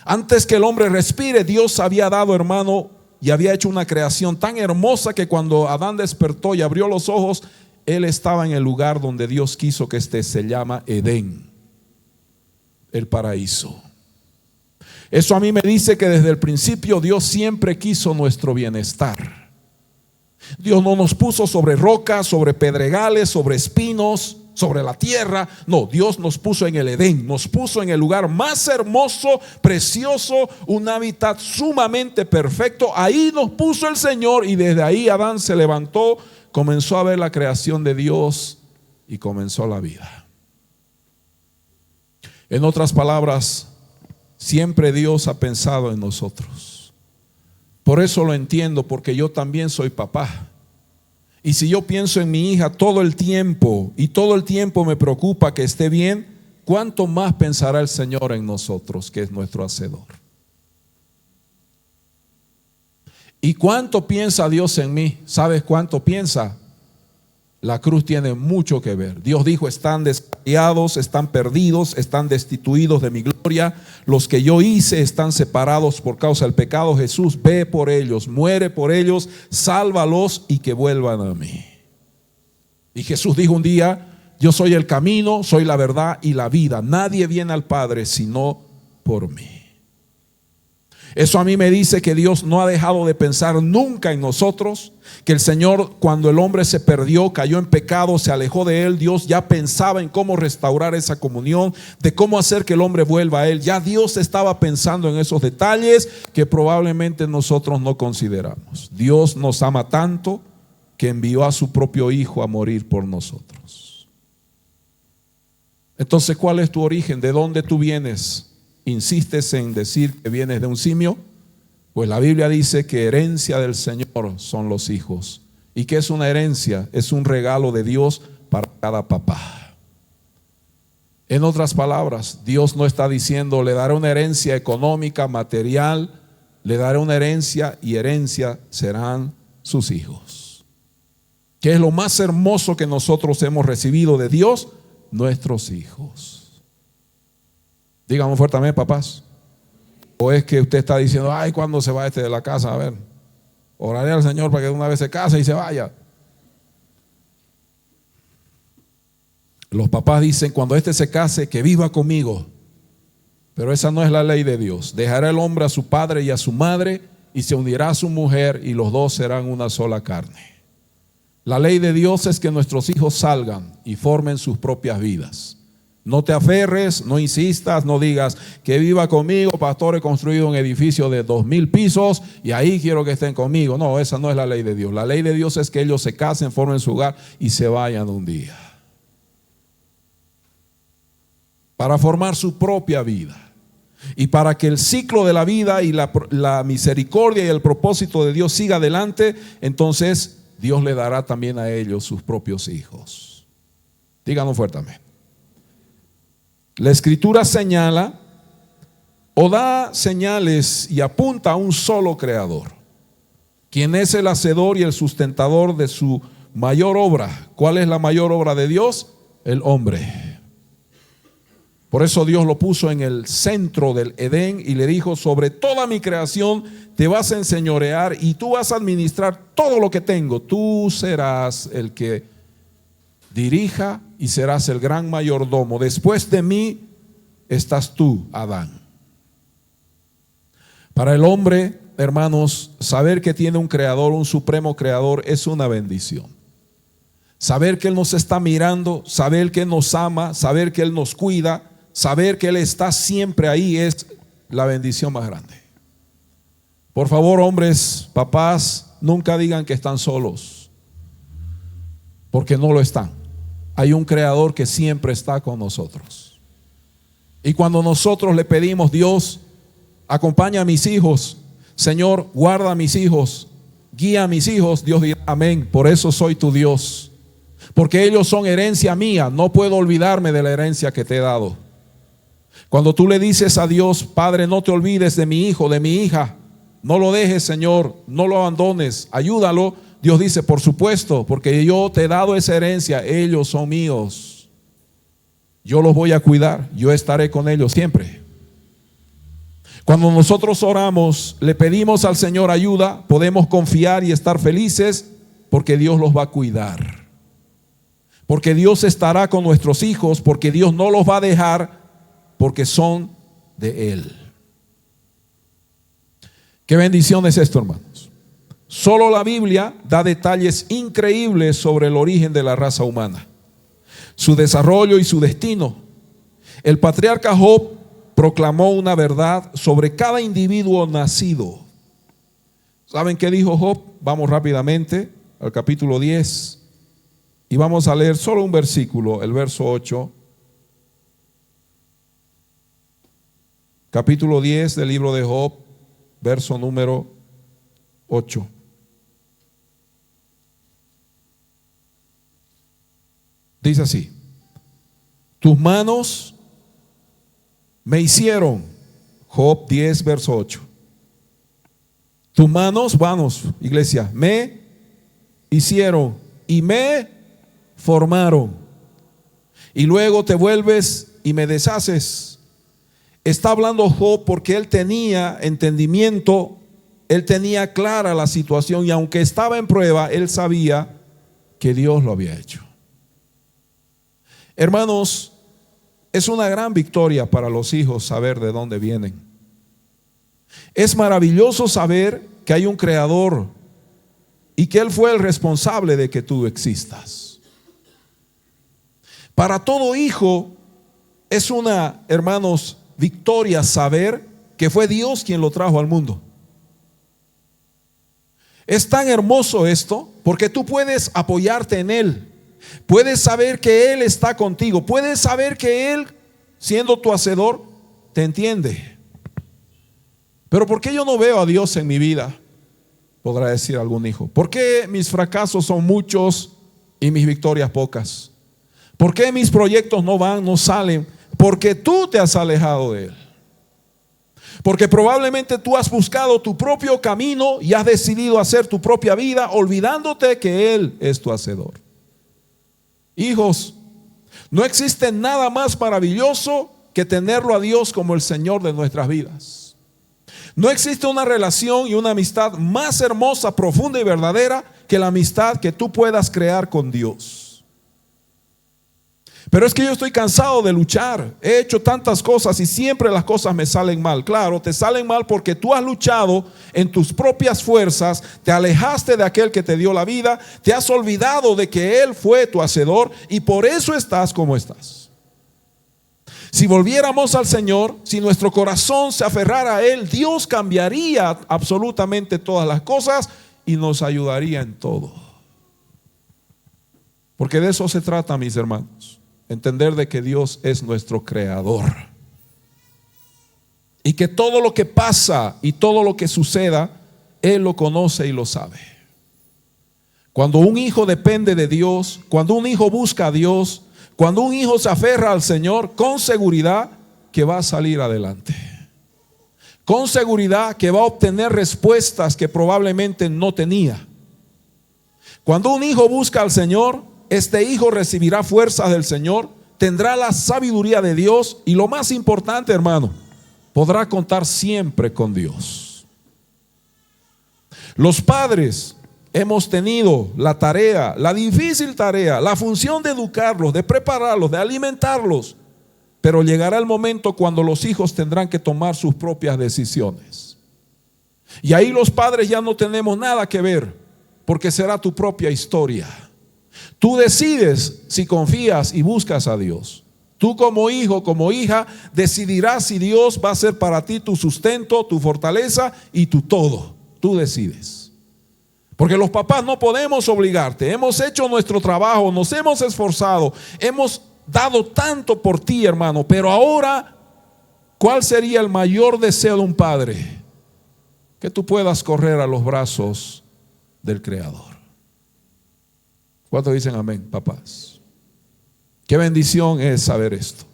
Antes que el hombre respire, Dios había dado, hermano, y había hecho una creación tan hermosa que cuando Adán despertó y abrió los ojos, él estaba en el lugar donde Dios quiso que se llama Edén, el paraíso. Eso a mí me dice que desde el principio Dios siempre quiso nuestro bienestar. Dios no nos puso sobre rocas, sobre pedregales, sobre espinos, sobre la tierra. No, Dios nos puso en el Edén, nos puso en el lugar más hermoso, precioso, un hábitat sumamente perfecto. Ahí nos puso el Señor, y desde ahí Adán se levantó, comenzó a ver la creación de Dios y comenzó la vida. En otras palabras, siempre Dios ha pensado en nosotros. Por eso lo entiendo, porque yo también soy papá. Y si yo pienso en mi hija todo el tiempo, y todo el tiempo me preocupa que esté bien, ¿cuánto más pensará el Señor en nosotros, que es nuestro hacedor? ¿Y cuánto piensa Dios en mí? ¿Sabes cuánto piensa? La cruz tiene mucho que ver. Dios dijo: están descarriados, están perdidos, están destituidos de mi gloria. Los que yo hice están separados por causa del pecado. Jesús ve por ellos, muere por ellos, sálvalos y que vuelvan a mí. Y Jesús dijo un día: yo soy el camino, soy la verdad y la vida. Nadie viene al Padre sino por mí. Eso a mí me dice que Dios no ha dejado de pensar nunca en nosotros, que el Señor, cuando el hombre se perdió, cayó en pecado, se alejó de Él, Dios ya pensaba en cómo restaurar esa comunión, de cómo hacer que el hombre vuelva a Él. Ya Dios estaba pensando en esos detalles que probablemente nosotros no consideramos. Dios nos ama tanto que envió a su propio Hijo a morir por nosotros. Entonces, ¿cuál es tu origen? ¿De dónde tú vienes? ¿Insistes en decir que vienes de un simio? Pues la Biblia dice que herencia del Señor son los hijos. ¿Y qué es una herencia? Es un regalo de Dios para cada papá. En otras palabras, Dios no está diciendo: le daré una herencia económica, material, le daré una herencia, y herencia serán sus hijos. ¿Qué es lo más hermoso que nosotros hemos recibido de Dios? Nuestros hijos. Dígame fuertemente, papás. ¿O es que usted está diciendo: ay, ¿cuándo se va este de la casa? A ver, oraré al Señor para que de una vez se case y se vaya? Los papás dicen: cuando este se case, que viva conmigo. Pero esa no es la ley de Dios. Dejará el hombre a su padre y a su madre, y se unirá a su mujer, y los dos serán una sola carne. La ley de Dios es que nuestros hijos salgan y formen sus propias vidas. No te aferres, no insistas, no digas: que viva conmigo, pastor, he construido un edificio de 2000 pisos y ahí quiero que estén conmigo. No, esa no es la ley de Dios. La ley de Dios es que ellos se casen, formen su hogar y se vayan un día para formar su propia vida. Y para que el ciclo de la vida y la misericordia y el propósito de Dios siga adelante, entonces Dios le dará también a ellos sus propios hijos. Díganlo fuertemente. La Escritura señala o da señales y apunta a un solo creador, quien es el hacedor y el sustentador de su mayor obra. ¿Cuál es la mayor obra de Dios? El hombre. Por eso Dios lo puso en el centro del Edén y le dijo: sobre toda mi creación te vas a enseñorear y tú vas a administrar todo lo que tengo. Tú serás el que dirija y serás el gran mayordomo. Después de mí estás tú, Adán. Para el hombre, hermanos, saber que tiene un creador, un supremo creador, es una bendición. Saber que Él nos está mirando, saber que Él nos ama, saber que Él nos cuida, saber que Él está siempre ahí es la bendición más grande. Por favor, hombres, papás, nunca digan que están solos, porque no lo están. Hay un creador que siempre está con nosotros. Y cuando nosotros le pedimos: Dios, acompaña a mis hijos, Señor, guarda a mis hijos, guía a mis hijos, Dios dirá: amén, por eso soy tu Dios, porque ellos son herencia mía, no puedo olvidarme de la herencia que te he dado. Cuando tú le dices a Dios: Padre, no te olvides de mi hijo, de mi hija, no lo dejes, Señor, no lo abandones, ayúdalo. Dios dice: por supuesto, porque yo te he dado esa herencia, ellos son míos, yo los voy a cuidar, yo estaré con ellos siempre. Cuando nosotros oramos, le pedimos al Señor ayuda, podemos confiar y estar felices, porque Dios los va a cuidar, porque Dios estará con nuestros hijos, porque Dios no los va a dejar, porque son de Él. Qué bendición es esto, hermanos. Solo la Biblia da detalles increíbles sobre el origen de la raza humana, su desarrollo y su destino. El patriarca Job proclamó una verdad sobre cada individuo nacido. ¿Saben qué dijo Job? Vamos rápidamente al capítulo 10 y vamos a leer solo un versículo, el verso 8. Capítulo 10 del libro de Job, verso número 8. Dice así: tus manos me hicieron. Job 10, verso 8. Tus manos, vamos, iglesia, me hicieron y me formaron. Y luego te vuelves y me deshaces. Está hablando Job porque él tenía entendimiento, él tenía clara la situación, y aunque estaba en prueba, él sabía que Dios lo había hecho. Hermanos, es una gran victoria para los hijos saber de dónde vienen. Es maravilloso saber que hay un creador y que Él fue el responsable de que tú existas. Para todo hijo es una, hermanos, victoria saber que fue Dios quien lo trajo al mundo. Es tan hermoso esto porque tú puedes apoyarte en Él. Puedes saber que Él está contigo. Puedes saber que Él, siendo tu hacedor, te entiende. Pero ¿por qué yo no veo a Dios en mi vida? Podrá decir algún hijo. ¿Por qué mis fracasos son muchos y mis victorias pocas? ¿Por qué mis proyectos no van, no salen? Porque tú te has alejado de Él. Porque probablemente tú has buscado tu propio camino y has decidido hacer tu propia vida, olvidándote que Él es tu hacedor. Hijos, no existe nada más maravilloso que tenerlo a Dios como el Señor de nuestras vidas. No existe una relación y una amistad más hermosa, profunda y verdadera que la amistad que tú puedas crear con Dios. Pero es que yo estoy cansado de luchar. He hecho tantas cosas y siempre las cosas me salen mal. Claro, te salen mal porque tú has luchado en tus propias fuerzas, te alejaste de aquel que te dio la vida, te has olvidado de que Él fue tu hacedor y por eso estás como estás. Si volviéramos al Señor, si nuestro corazón se aferrara a Él, Dios cambiaría absolutamente todas las cosas y nos ayudaría en todo. Porque de eso se trata, mis hermanos. Entender de que Dios es nuestro creador y que todo lo que pasa y todo lo que suceda, Él lo conoce y lo sabe. Cuando un hijo depende de Dios, cuando un hijo busca a Dios, cuando un hijo se aferra al Señor, con seguridad que va a salir adelante. Con seguridad que va a obtener respuestas que probablemente no tenía. Cuando un hijo busca al Señor, este hijo recibirá fuerzas del Señor, tendrá la sabiduría de Dios y lo más importante, hermano, podrá contar siempre con Dios. Los padres hemos tenido la tarea, la difícil tarea, la función de educarlos, de prepararlos, de alimentarlos, pero llegará el momento cuando los hijos tendrán que tomar sus propias decisiones. Y ahí los padres ya no tenemos nada que ver, porque será tu propia historia. Tú decides si confías y buscas a Dios. Tú como hijo, como hija, decidirás si Dios va a ser para ti tu sustento, tu fortaleza y tu todo. Tú decides. Porque los papás no podemos obligarte. Hemos hecho nuestro trabajo, nos hemos esforzado, hemos dado tanto por ti, hermano. Pero ahora, ¿cuál sería el mayor deseo de un padre? Que tú puedas correr a los brazos del Creador. ¿Cuántos dicen amén, papás? Qué bendición es saber esto.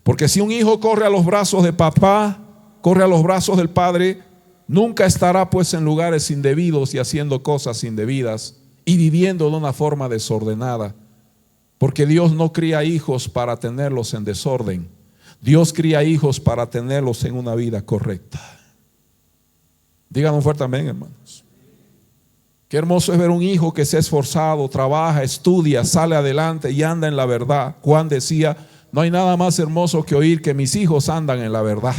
Porque si un hijo corre a los brazos de papá, corre a los brazos del padre, nunca estará pues en lugares indebidos y haciendo cosas indebidas y viviendo de una forma desordenada. Porque Dios no cría hijos para tenerlos en desorden. Dios cría hijos para tenerlos en una vida correcta. Díganos fuerte amén, hermanos. Qué hermoso es ver un hijo que se ha esforzado, trabaja, estudia, sale adelante y anda en la verdad. Juan decía, no hay nada más hermoso que oír que mis hijos andan en la verdad.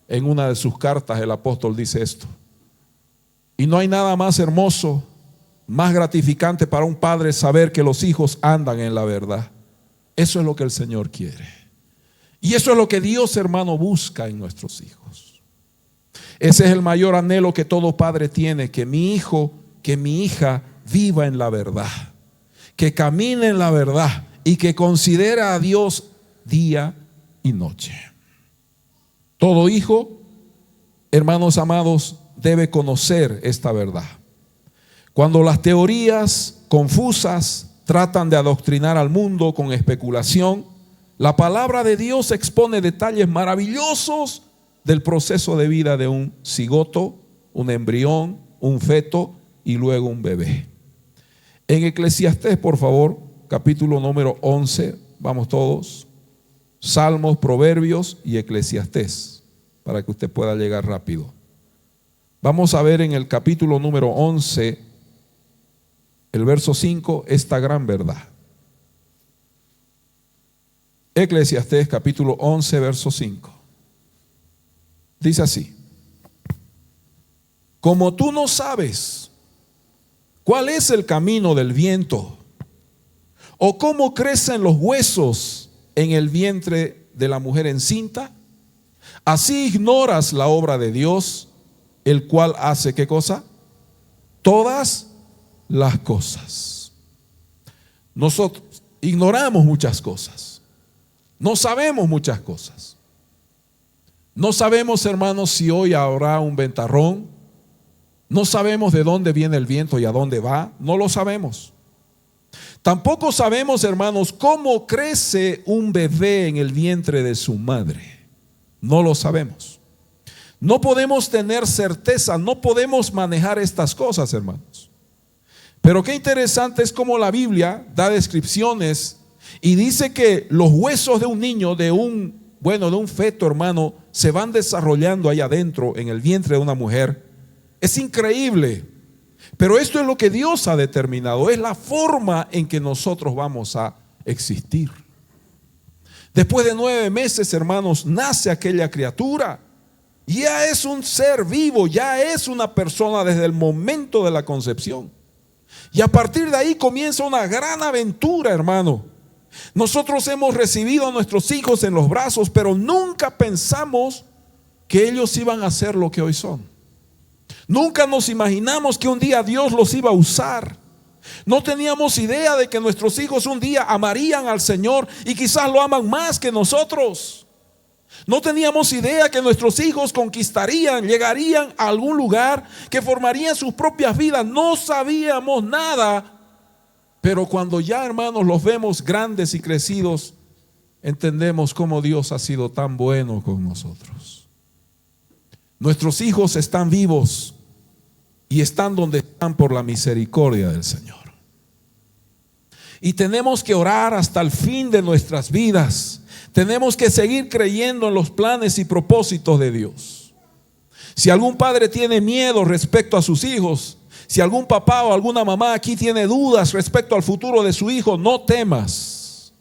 En una de sus cartas el apóstol dice esto. Y no hay nada más hermoso, más gratificante para un padre saber que los hijos andan en la verdad. Eso es lo que el Señor quiere. Y eso es lo que Dios, hermano, busca en nuestros hijos. Ese es el mayor anhelo que todo padre tiene, que mi hijo, que mi hija viva en la verdad, que camine en la verdad y que considere a Dios día y noche. Todo hijo, hermanos amados, debe conocer esta verdad. Cuando las teorías confusas tratan de adoctrinar al mundo con especulación, la palabra de Dios expone detalles maravillosos del proceso de vida de un cigoto, un embrión, un feto y luego un bebé. En Eclesiastés, por favor, capítulo número 11, vamos todos. Salmos, Proverbios y Eclesiastés, para que usted pueda llegar rápido. Vamos a ver en el capítulo número 11, el verso 5, esta gran verdad. Eclesiastés, capítulo 11, verso 5. Dice así: como tú no sabes cuál es el camino del viento, o cómo crecen los huesos en el vientre de la mujer encinta, así ignoras la obra de Dios, el cual hace ¿qué cosa? Todas las cosas. Nosotros ignoramos muchas cosas, no sabemos muchas cosas. No sabemos, hermanos, si hoy habrá un ventarrón. No sabemos de dónde viene el viento y a dónde va. No lo sabemos. Tampoco sabemos, hermanos, cómo crece un bebé en el vientre de su madre. No lo sabemos. No podemos tener certeza, no podemos manejar estas cosas, hermanos. Pero qué interesante es cómo la Biblia da descripciones y dice que los huesos de un niño, de un feto, hermano, se van desarrollando ahí adentro en el vientre de una mujer. Es increíble. Pero esto es lo que Dios ha determinado, es la forma en que nosotros vamos a existir. Después de 9 meses, hermanos, nace aquella criatura. Ya es un ser vivo, ya es una persona desde el momento de la concepción. Y a partir de ahí comienza una gran aventura, hermano. Nosotros hemos recibido a nuestros hijos en los brazos, pero nunca pensamos que ellos iban a ser lo que hoy son. Nunca nos imaginamos que un día Dios los iba a usar. No teníamos idea de que nuestros hijos un día amarían al Señor y quizás lo aman más que nosotros. No teníamos idea que nuestros hijos conquistarían, llegarían a algún lugar, que formarían sus propias vidas. No sabíamos nada. Pero cuando ya, hermanos, los vemos grandes y crecidos, entendemos cómo Dios ha sido tan bueno con nosotros. Nuestros hijos están vivos y están donde están por la misericordia del Señor. Y tenemos que orar hasta el fin de nuestras vidas. Tenemos que seguir creyendo en los planes y propósitos de Dios. Si algún padre tiene miedo respecto a sus hijos, si algún papá o alguna mamá aquí tiene dudas respecto al futuro de su hijo, no temas.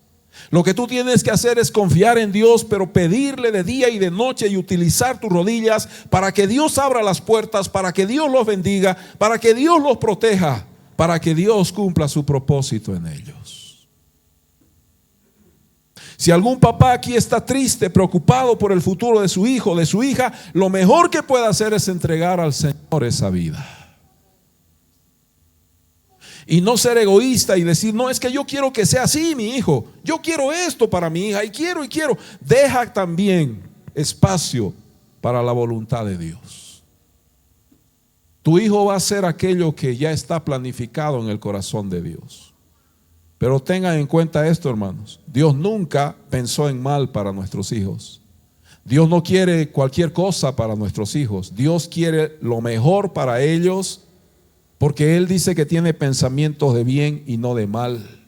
Lo que tú tienes que hacer es confiar en Dios, pero pedirle de día y de noche y utilizar tus rodillas para que Dios abra las puertas, para que Dios los bendiga, para que Dios los proteja, para que Dios cumpla su propósito en ellos. Si algún papá aquí está triste, preocupado por el futuro de su hijo, de su hija, lo mejor que puede hacer es entregar al Señor esa vida. Y no ser egoísta y decir, no, es que yo quiero que sea así mi hijo, yo quiero esto para mi hija y quiero. Deja también espacio para la voluntad de Dios. Tu hijo va a ser aquello que ya está planificado en el corazón de Dios. Pero tengan en cuenta esto, hermanos. Dios nunca pensó en mal para nuestros hijos. Dios no quiere cualquier cosa para nuestros hijos. Dios quiere lo mejor para ellos, porque Él dice que tiene pensamientos de bien y no de mal.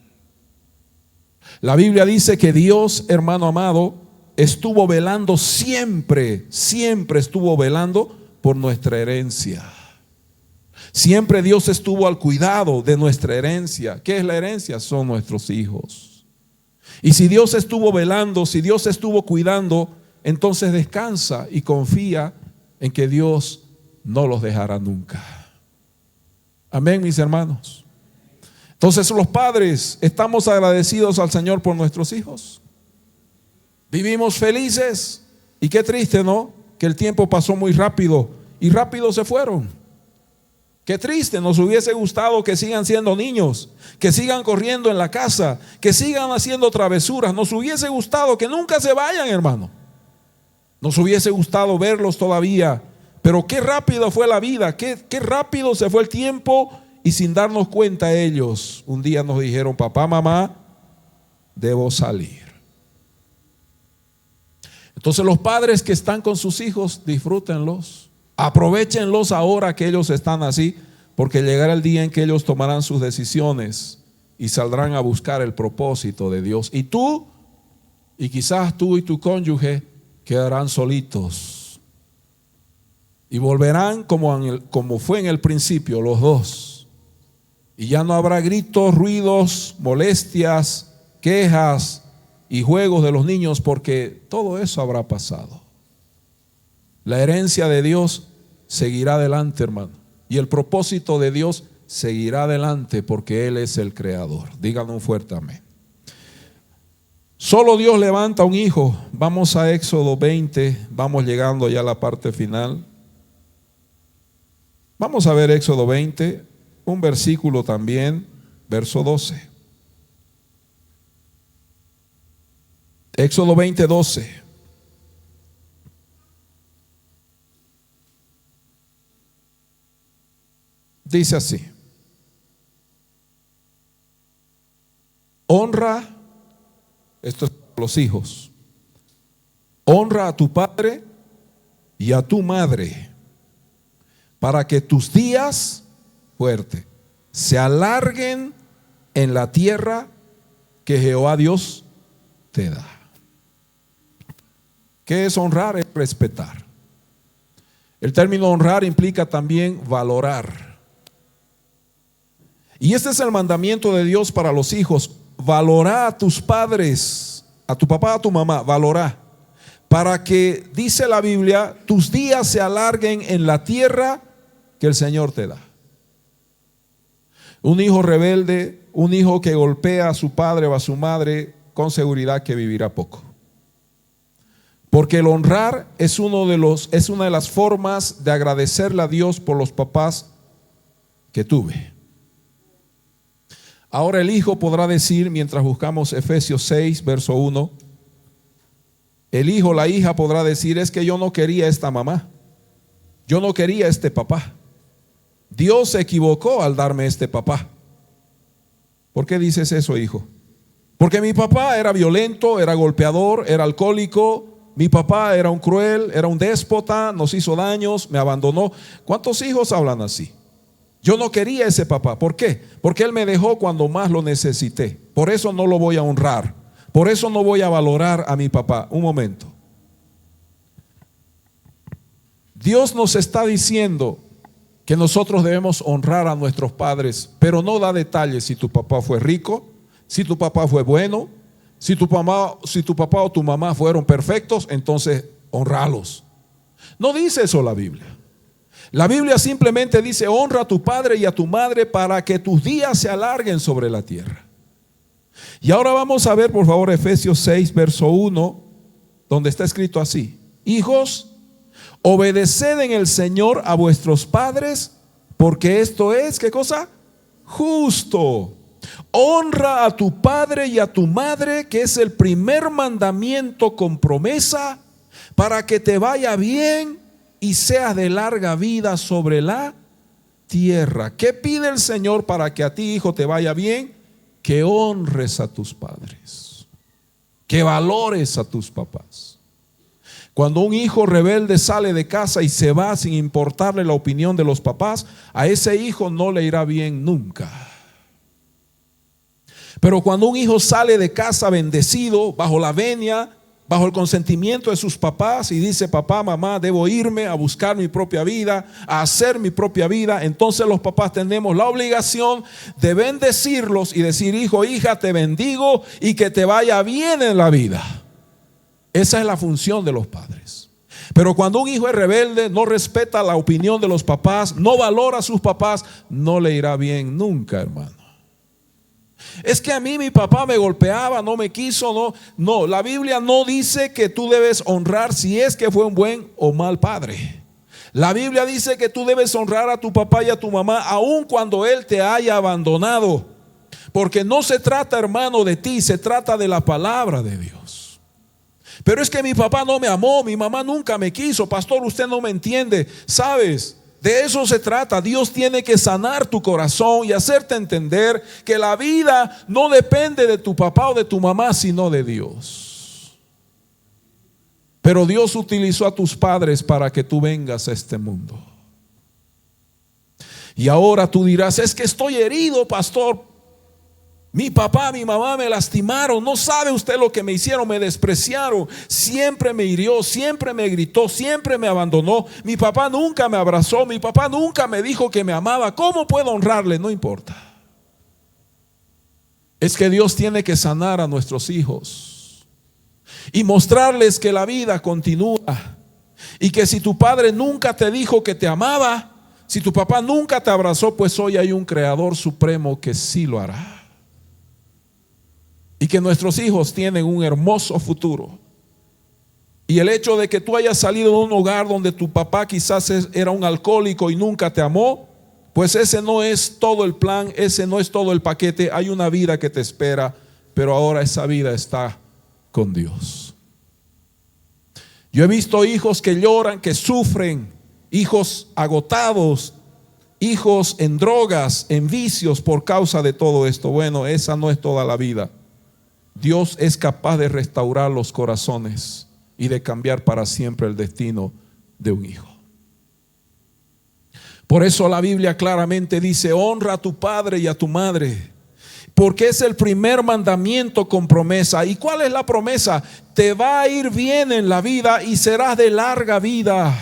La Biblia dice que Dios, hermano amado, estuvo velando siempre estuvo velando por nuestra herencia. Siempre Dios estuvo al cuidado de nuestra herencia. ¿Qué es la herencia? Son nuestros hijos. Y si Dios estuvo velando, si Dios estuvo cuidando, entonces descansa y confía en que Dios no los dejará nunca. Amén, mis hermanos. Entonces los padres estamos agradecidos al Señor por nuestros hijos. Vivimos felices. Y qué triste, ¿no? Que el tiempo pasó muy rápido y rápido se fueron. Qué triste, nos hubiese gustado que sigan siendo niños, que sigan corriendo en la casa, que sigan haciendo travesuras. Nos hubiese gustado que nunca se vayan, hermano. Nos hubiese gustado verlos todavía. Pero qué rápido fue la vida, qué rápido se fue el tiempo. Y sin darnos cuenta ellos, un día nos dijeron, papá, mamá, debo salir. Entonces los padres que están con sus hijos, disfrútenlos. Aprovéchenlos ahora que ellos están así, porque llegará el día en que ellos tomarán sus decisiones y saldrán a buscar el propósito de Dios. Y tú, y quizás tú y tu cónyuge, quedarán solitos. Y volverán como fue en el principio, los dos. Y ya no habrá gritos, ruidos, molestias, quejas y juegos de los niños, porque todo eso habrá pasado. La herencia de Dios seguirá adelante, hermano. Y el propósito de Dios seguirá adelante, porque Él es el creador. Díganle un fuerte amén. Solo Dios levanta un hijo. Vamos a Éxodo 20. Vamos llegando ya a la parte final. Vamos a ver Éxodo 20, un versículo también, verso 12. Éxodo 20, 12. Dice así: honra, esto es para los hijos, honra a tu padre y a tu madre, para que tus días, fuerte, se alarguen en la tierra que Jehová Dios te da. ¿Qué es honrar? Es respetar. El término honrar implica también valorar. Y este es el mandamiento de Dios para los hijos: valorá a tus padres, a tu papá, a tu mamá, valorá, para que, dice la Biblia, tus días se alarguen en la tierra que el Señor te da. Un hijo rebelde, un hijo que golpea a su padre o a su madre, con seguridad que vivirá poco. Porque el honrar es una de las formas de agradecerle a Dios por los papás que tuve. Ahora el hijo podrá decir, mientras buscamos Efesios 6, verso 1, el hijo, la hija podrá decir: es que yo no quería esta mamá, yo no quería este papá. Dios se equivocó al darme este papá. ¿Por qué dices eso, hijo? Porque mi papá era violento, era golpeador, era alcohólico. Mi papá era un cruel, era un déspota, nos hizo daños, me abandonó. ¿Cuántos hijos hablan así? Yo no quería ese papá. ¿Por qué? Porque él me dejó cuando más lo necesité. por eso no lo voy a honrar, por eso no voy a valorar a mi papá. Un momento. Dios nos está diciendo que nosotros debemos honrar a nuestros padres, pero no da detalles si tu papá fue rico, si tu papá fue bueno, si tu papá o tu mamá fueron perfectos, entonces honralos. No dice eso la Biblia. La Biblia simplemente dice: honra a tu padre y a tu madre para que tus días se alarguen sobre la tierra. Y ahora vamos a ver, por favor, Efesios 6, verso 1, donde está escrito así: hijos, obedeced en el Señor a vuestros padres, porque esto es, ¿qué cosa? Justo. Honra a tu padre y a tu madre, que es el primer mandamiento con promesa, para que te vaya bien y seas de larga vida sobre la tierra. ¿Qué pide el Señor para que a ti, hijo, te vaya bien? Que honres a tus padres, que valores a tus papás. Cuando un hijo rebelde sale de casa y se va sin importarle la opinión de los papás, a ese hijo no le irá bien nunca. Pero cuando un hijo sale de casa bendecido, bajo la venia, bajo el consentimiento de sus papás, y dice: papá, mamá, debo irme a buscar mi propia vida, a hacer mi propia vida, entonces los papás tenemos la obligación de bendecirlos y decir: hijo, hija, te bendigo y que te vaya bien en la vida. Esa es la función de los padres. Pero cuando un hijo es rebelde, no respeta la opinión de los papás, no valora a sus papás, no le irá bien nunca, hermano. Es que a mí mi papá me golpeaba, no me quiso, no, la Biblia no dice que tú debes honrar si es que fue un buen o mal padre. La Biblia dice que tú debes honrar a tu papá y a tu mamá aun cuando él te haya abandonado, porque no se trata, hermano, de ti, se trata de la palabra de Dios. Pero es que mi papá no me amó, mi mamá nunca me quiso, pastor, usted no me entiende. ¿Sabes? De eso se trata. Dios tiene que sanar tu corazón y hacerte entender que la vida no depende de tu papá o de tu mamá, sino de Dios. Pero Dios utilizó a tus padres para que tú vengas a este mundo. Y ahora tú dirás: es que estoy herido, pastor. Mi papá, mi mamá me lastimaron. No sabe usted lo que me hicieron, me despreciaron. Siempre me hirió, siempre me gritó, siempre me abandonó. Mi papá nunca me abrazó, mi papá nunca me dijo que me amaba. ¿Cómo puedo honrarle? No importa. Es que Dios tiene que sanar a nuestros hijos y mostrarles que la vida continúa, y que si tu padre nunca te dijo que te amaba, si tu papá nunca te abrazó, pues hoy hay un Creador supremo que sí lo hará. Y que nuestros hijos tienen un hermoso futuro. Y el hecho de que tú hayas salido de un hogar donde tu papá quizás era un alcohólico y nunca te amó, pues ese no es todo el plan, ese no es todo el paquete. Hay una vida que te espera, pero ahora esa vida está con Dios. Yo he visto hijos que lloran, que sufren, hijos agotados, hijos en drogas, en vicios por causa de todo esto. Bueno, esa no es toda la vida. Dios es capaz de restaurar los corazones y de cambiar para siempre el destino de un hijo. Por eso la Biblia claramente dice: honra a tu padre y a tu madre, porque es el primer mandamiento con promesa. ¿Y cuál es la promesa? Te va a ir bien en la vida y serás de larga vida.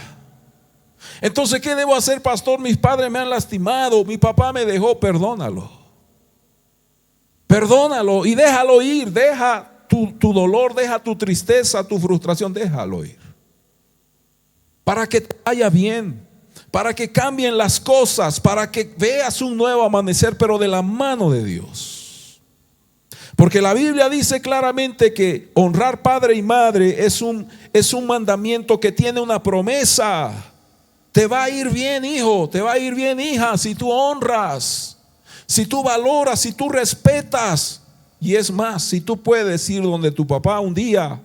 Entonces, ¿qué debo hacer, pastor? Mis padres me han lastimado, mi papá me dejó. Perdónalo y déjalo ir. Deja tu dolor, deja tu tristeza, tu frustración, déjalo ir, para que te vaya bien, para que cambien las cosas, para que veas un nuevo amanecer, pero de la mano de Dios. Porque la Biblia dice claramente que honrar padre y madre es un mandamiento que tiene una promesa. Te va a ir bien, hijo, te va a ir bien, hija, si tú honras, si tú valoras, si tú respetas. Y es más, si tú puedes ir donde tu papá un día,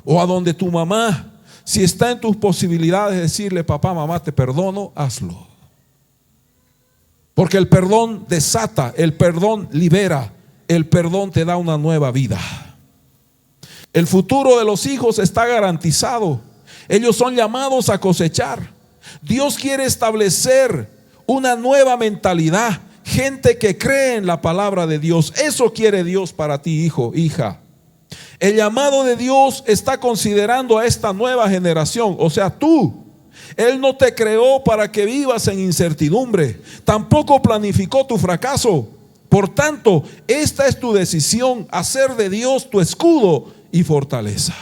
o a donde tu mamá, si está en tus posibilidades decirle: papá, mamá, te perdono, hazlo. Porque el perdón desata, el perdón libera, el perdón te da una nueva vida. El futuro de los hijos está garantizado. Ellos son llamados a cosechar. Dios quiere establecer una nueva mentalidad. gente que cree en la palabra de Dios. Eso quiere Dios para ti, hijo, hija. El llamado de Dios está considerando a esta nueva generación, o sea, tú. Él no te creó para que vivas en incertidumbre, tampoco planificó tu fracaso. Por tanto, esta es tu decisión: hacer de Dios tu escudo y fortaleza.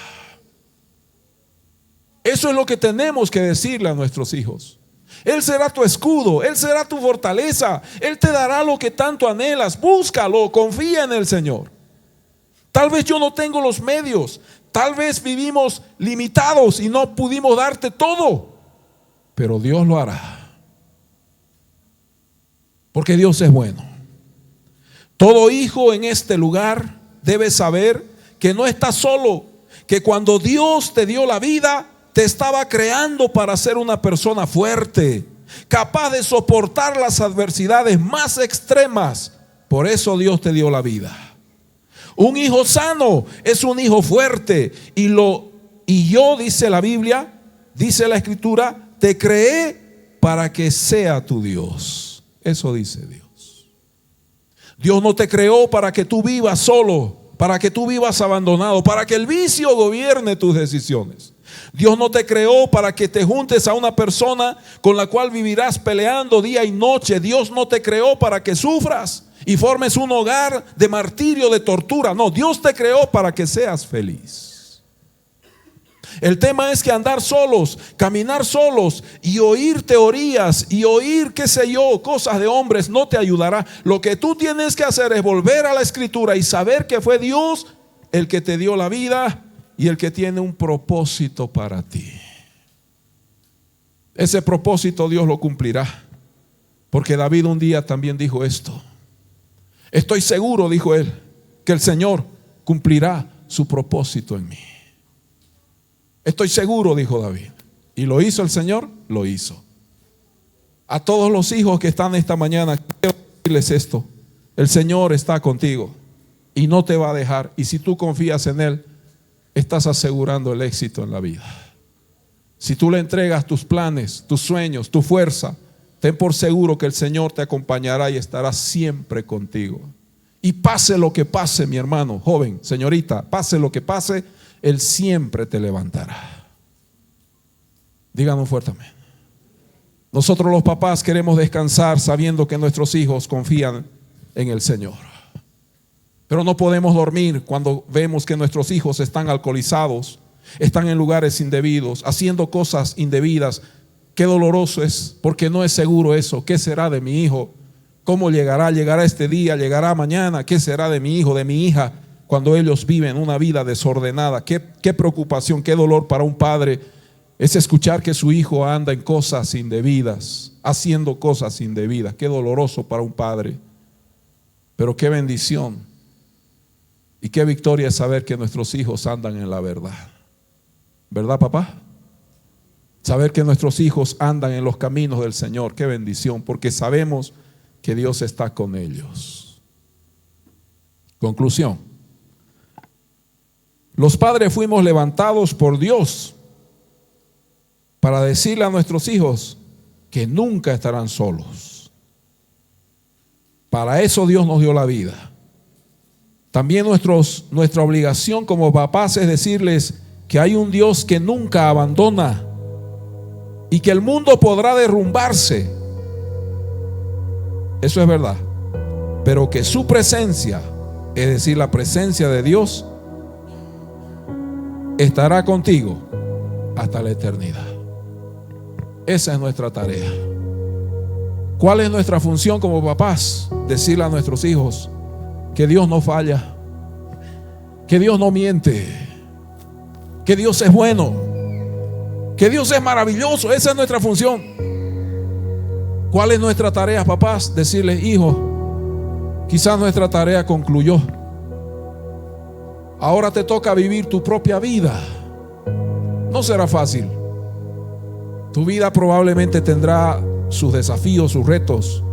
Eso es lo que tenemos que decirle a nuestros hijos. Él será tu escudo, Él será tu fortaleza, Él te dará lo que tanto anhelas. Búscalo, confía en el Señor. Tal vez yo no tengo los medios, tal vez vivimos limitados y no pudimos darte todo, pero Dios lo hará, porque Dios es bueno. Todo hijo en este lugar debe saber que no estás solo, que cuando Dios te dio la vida, te estaba creando para ser una persona fuerte, capaz de soportar las adversidades más extremas. Por eso Dios te dio la vida. Un hijo sano es un hijo fuerte. Y yo, dice la Biblia, dice la Escritura, te creé para que sea tu Dios. Eso dice Dios. Dios no te creó para que tú vivas solo, para que tú vivas abandonado, para que el vicio gobierne tus decisiones. Dios no te creó para que te juntes a una persona con la cual vivirás peleando día y noche. Dios no te creó para que sufras y formes un hogar de martirio, de tortura. No, Dios te creó para que seas feliz. El tema es que andar solos, caminar solos y oír teorías y oír, qué sé yo, cosas de hombres no te ayudará. Lo que tú tienes que hacer es volver a la Escritura y saber que fue Dios el que te dio la vida y el que tiene un propósito para ti. Ese propósito Dios lo cumplirá, porque David un día también dijo esto: estoy seguro, dijo él, que el Señor cumplirá su propósito en mí. Estoy seguro, dijo David. ¿Y lo hizo el Señor? Lo hizo. A todos los hijos que están esta mañana, quiero decirles esto: el Señor está contigo y no te va a dejar. Y si tú confías en Él, estás asegurando el éxito en la vida. Si tú le entregas tus planes, tus sueños, tu fuerza, ten por seguro que el Señor te acompañará y estará siempre contigo. Y pase lo que pase, mi hermano, joven, señorita, pase lo que pase, Él siempre te levantará. Díganos fuertemente. Nosotros los papás queremos descansar sabiendo que nuestros hijos confían en el Señor. Pero no podemos dormir cuando vemos que nuestros hijos están alcoholizados, están en lugares indebidos, haciendo cosas indebidas. Qué doloroso es, porque no es seguro eso. ¿Qué será de mi hijo? ¿Cómo llegará? ¿Llegará este día? ¿Llegará mañana? ¿Qué será de mi hijo, de mi hija, cuando ellos viven una vida desordenada? Qué preocupación, qué dolor para un padre es escuchar que su hijo anda en cosas indebidas, haciendo cosas indebidas. Qué doloroso para un padre. Pero qué bendición y qué victoria es saber que nuestros hijos andan en la verdad. ¿Verdad, papá? Saber que nuestros hijos andan en los caminos del Señor. Qué bendición, porque sabemos que Dios está con ellos. Conclusión: los padres fuimos levantados por Dios para decirle a nuestros hijos que nunca estarán solos. Para eso Dios nos dio la vida. También nuestra obligación como papás es decirles que hay un Dios que nunca abandona y que el mundo podrá derrumbarse. Eso es verdad. Pero que su presencia, es decir, la presencia de Dios, estará contigo hasta la eternidad. Esa es nuestra tarea. ¿Cuál es nuestra función como papás? Decirle a nuestros hijos que Dios no falla, que Dios no miente, que Dios es bueno, que Dios es maravilloso. Esa es nuestra función. ¿Cuál es nuestra tarea, papás? Decirles: hijo, quizás nuestra tarea concluyó. Ahora te toca vivir tu propia vida. No será fácil. Tu vida probablemente tendrá sus desafíos, sus retos,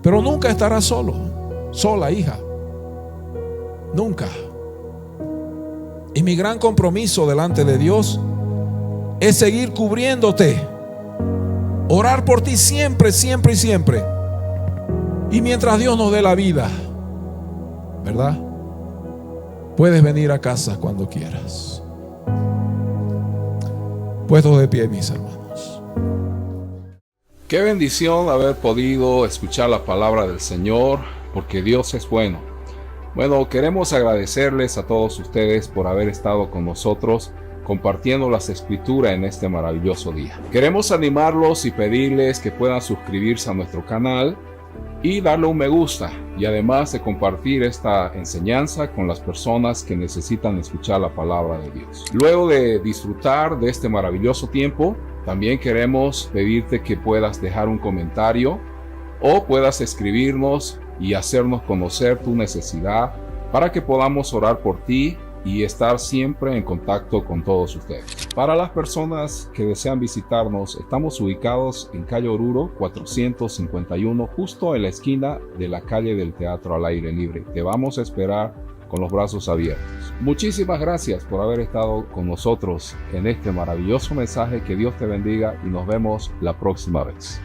pero nunca estarás solo, sola, hija. Nunca. Y mi gran compromiso delante de Dios es seguir cubriéndote, orar por ti siempre, siempre y siempre, Y mientras Dios nos dé la vida, ¿verdad? Puedes venir a casa cuando quieras. Puestos de pie, mis hermanos. Qué bendición haber podido escuchar la palabra del Señor, porque Dios es bueno. Bueno, queremos agradecerles a todos ustedes por haber estado con nosotros compartiendo las escrituras en este maravilloso día. Queremos animarlos y pedirles que puedan suscribirse a nuestro canal y darle un me gusta, y además de compartir esta enseñanza con las personas que necesitan escuchar la palabra de Dios. Luego de disfrutar de este maravilloso tiempo, también queremos pedirte que puedas dejar un comentario o puedas escribirnos y hacernos conocer tu necesidad para que podamos orar por ti y estar siempre en contacto con todos ustedes. Para las personas que desean visitarnos, estamos ubicados en calle Oruro 451, justo en la esquina de la calle del Teatro al Aire Libre. Te vamos a esperar con los brazos abiertos. Muchísimas gracias por haber estado con nosotros en este maravilloso mensaje. Que Dios te bendiga y nos vemos la próxima vez.